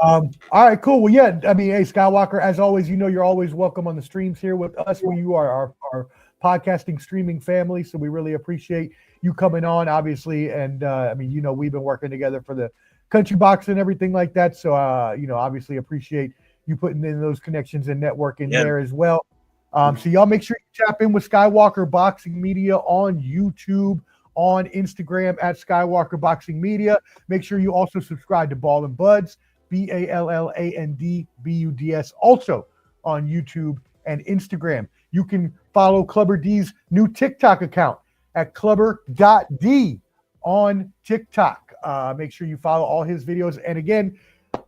All right, cool. Well, yeah, I mean, hey, Skywalker, as always, you know you're always welcome on the streams here with us. You are our podcasting streaming family, so we really appreciate you coming on, obviously. And I mean, you know, we've been working together for the country box and everything like that. So, you know, obviously appreciate you putting in those connections and networking there as well. So y'all make sure you tap in with Skywalker Boxing Media on YouTube, on Instagram at Skywalker Boxing Media. Make sure you also subscribe to Ball and Buds, BALLANDBUDS, also on YouTube and Instagram. You can follow Clubber D's new TikTok account at clubber.d on TikTok. Make sure you follow all his videos. And again,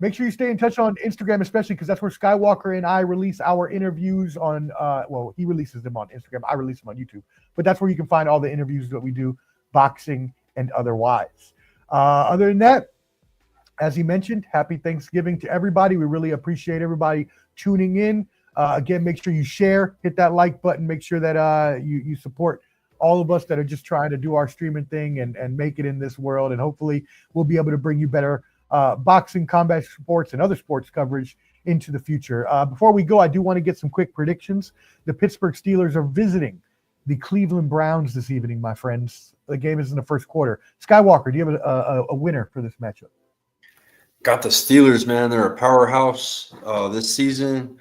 make sure you stay in touch on Instagram, especially because that's where Skywalker and I release our interviews on, well, he releases them on Instagram. I release them on YouTube. But that's where you can find all the interviews that we do, boxing and otherwise. Other than that, as he mentioned, happy Thanksgiving to everybody. We really appreciate everybody tuning in. Again, make sure you share, hit that like button. Make sure that you support all of us that are just trying to do our streaming thing and make it in this world. And hopefully we'll be able to bring you better boxing, combat sports, and other sports coverage into the future. Before we go, I do want to get some quick predictions. The Pittsburgh Steelers are visiting the Cleveland Browns this evening, my friends. The game is in the first quarter. Skywalker, do you have a winner for this matchup? Got the Steelers, man. They're a powerhouse this season.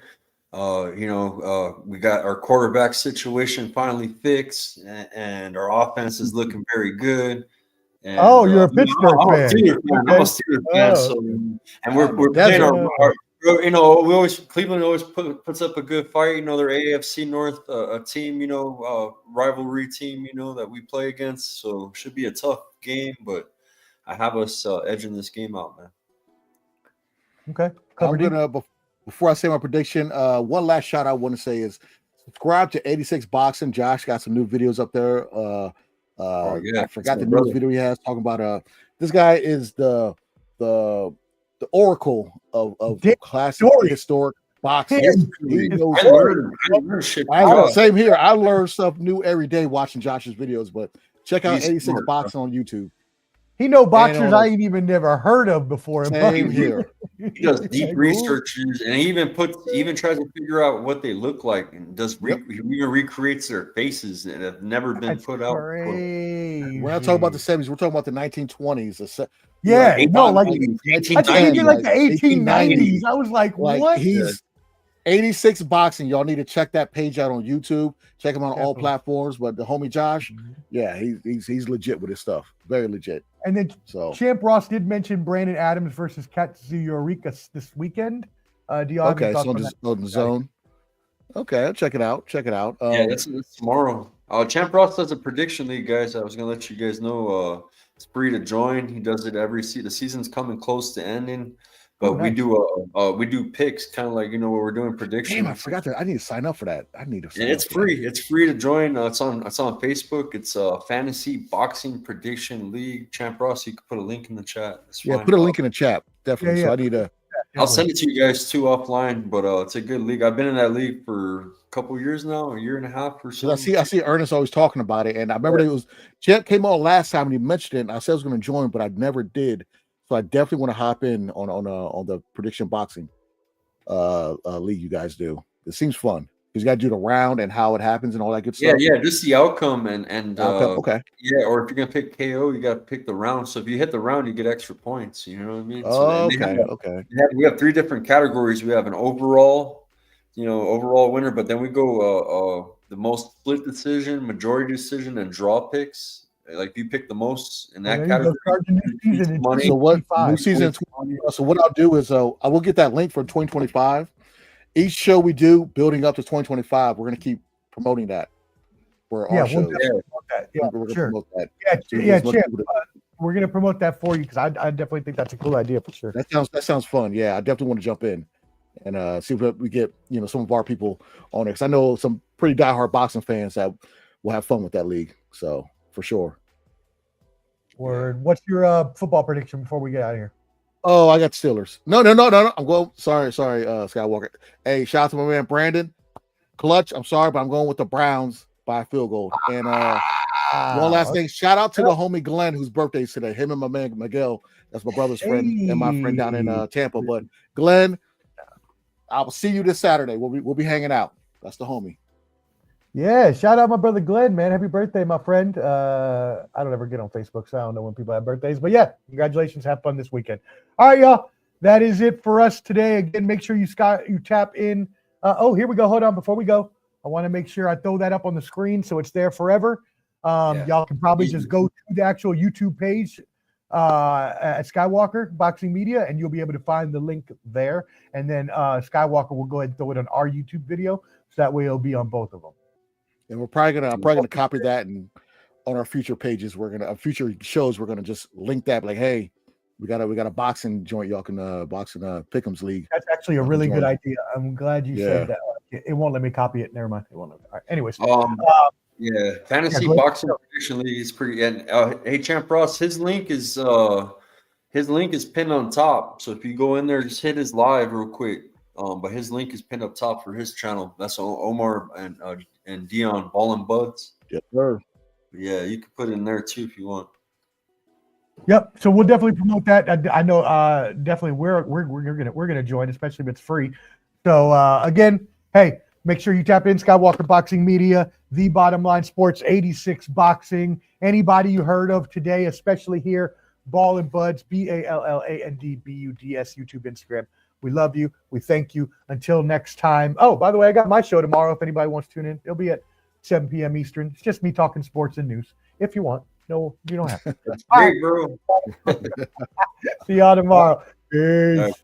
We got our quarterback situation finally fixed, and our offense is looking very good. And, you're a Pittsburgh fan. I'm a Steelers fan. So, and we're playing Cleveland always puts up a good fight. They're AFC North, a team, rivalry team, that we play against. So should be a tough game, but I have us edging this game out, man. Okay. I'm gonna before I say my prediction, one last shot I want to say is subscribe to 86 Boxing. Josh got some new videos up there. I forgot the newest video he has talking about this guy is the oracle of classic historic boxing. He knows same here. I learn stuff new every day watching Josh's videos, but check out 86 Boxing on YouTube. He know boxers I ain't even never heard of before. Same here. He does deep researches, and he even tries to figure out what they look like, and he even recreates their faces that have never been put out. We're not talking about the 70s. We're talking about the 1920s. Like the 1890s. I was like, what? He's 86 Boxing. Y'all need to check that page out on YouTube. Check him on all platforms. But the homie Josh, he's legit with his stuff. Very legit. And then Champ Ross did mention Brandon Adams versus Katsuyori this weekend. Do y'all have thoughts on the zone? Okay, I'll check it out. That's tomorrow. Champ Ross does a prediction league, guys. I was gonna let you guys know. It's free to join. He does it every season. The season's coming close to ending. But we do picks, kind of like where we're doing predictions. Damn, I forgot that. I need to sign up for that. It's free. It's free to join. It's on Facebook. It's a fantasy boxing prediction league. Champ Ross, you can put a link in the chat. Put a link in the chat. Definitely. So I need to. I'll send it to you guys too offline. But it's a good league. I've been in that league for a couple years now, a year and a half or so. I see Ernest always talking about it, and I remember Champ came on last time and he mentioned it. And I said I was going to join, but I never did. So I definitely want to hop in on the prediction boxing league you guys do. It seems fun because you got to do the round and how it happens and all that good stuff. Yeah, just the outcome and okay. Yeah, or if you're gonna pick KO, you got to pick the round. So if you hit the round, you get extra points. You know what I mean? Okay. We have 3 different categories. We have an overall winner, but then we go the most split decision, majority decision, and draw picks. Like if you pick the most in that category, money. So what new season? So what I'll do is I will get that link for 2025. Each show we do, building up to 2025, we're going to keep promoting that for our shows. We're going to promote that for you because I definitely think that's a cool idea for sure. That sounds fun. Yeah, I definitely want to jump in and see if we get some of our people on it because I know some pretty diehard boxing fans that will have fun with that league. So. For sure. Word. What's your football prediction before we get out of here? Oh, I got Steelers. No. I'm going. Sorry, Skywalker. Hey, shout out to my man Brandon. Clutch. I'm sorry, but I'm going with the Browns by a field goal. And one last thing. Shout out to the homie Glenn, whose birthday is today. Him and my man Miguel. That's my brother's friend and my friend down in Tampa. But Glenn, I will see you this Saturday. We'll be hanging out. That's the homie. Yeah, shout out my brother Glenn, man. Happy birthday, my friend. I don't ever get on Facebook, so I don't know when people have birthdays. But yeah, congratulations. Have fun this weekend. All right, y'all. That is it for us today. Again, make sure you tap in. Here we go. Hold on. Before we go, I want to make sure I throw that up on the screen so it's there forever. Y'all can probably just go to the actual YouTube page at Skywalker Boxing Media, and you'll be able to find the link there. And then Skywalker will go ahead and throw it on our YouTube video, so that way it'll be on both of them. And I'm probably gonna copy that, and on our future pages, future shows, we're gonna just link that. Like, hey, we got a boxing joint. Y'all can boxing Pick'ems League. That's actually a really good idea. I'm glad you said that. It won't let me copy it. Never mind. It won't. All right. Anyways, Fantasy Boxing Prediction League is pretty. And hey, Champ Ross, his link is pinned on top. So if you go in there, just hit his live real quick. But his link is pinned up top for his channel. That's Omar and Dion Ballin' Buds. Yes, sir. Yeah, you can put it in there too if you want. Yep. So we'll definitely promote that. I know definitely we're gonna join, especially if it's free. So again, hey, make sure you tap in Skywalker Boxing Media, The Bottom Line Sports, 86 Boxing. Anybody you heard of today, especially here, Ballin' Buds, BALLANDBUDS, YouTube, Instagram. We love you. We thank you. Until next time. Oh, by the way, I got my show tomorrow. If anybody wants to tune in, it'll be at 7 p.m. Eastern. It's just me talking sports and news. If you want. No, you don't have to. That's great, bro. See y'all tomorrow. Peace.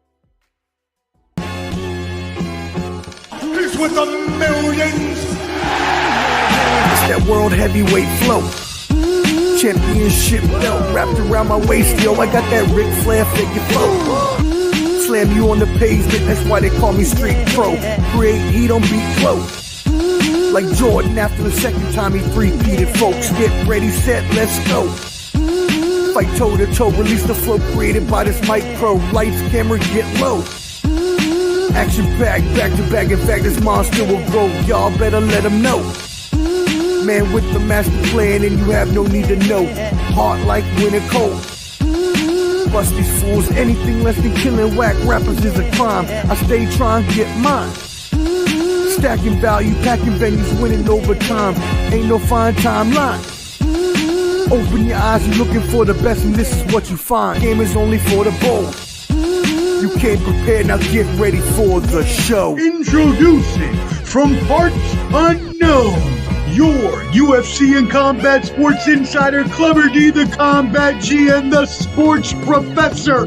He's with the millions. It's that world heavyweight flow. Championship belt wrapped around my waist, yo. I got that Ric Flair figure flow. Slam you on the pavement, that's why they call me Street Pro. Create heat on beat flow. Like Jordan after the second time he three-peated, folks. Get ready, set, let's go. Fight toe to toe, release the flow created by this mic pro. Lights, camera, get low. Action packed, back to back. In fact, this monster will go. Y'all better let him know. Man with the master plan, and you have no need to know. Heart like winter cold. Bust these fools, anything less than killing whack rappers is a crime. I stay trying to get mine. Stacking value, packing venues, winning over time. Ain't no fine timeline. Open your eyes, you're looking for the best, and this is what you find. Game is only for the bold. You came prepared, now get ready for the show. Introducing from parts unknown, your UFC and combat sports insider, Clever D, the Combat G, and the Sports Professor.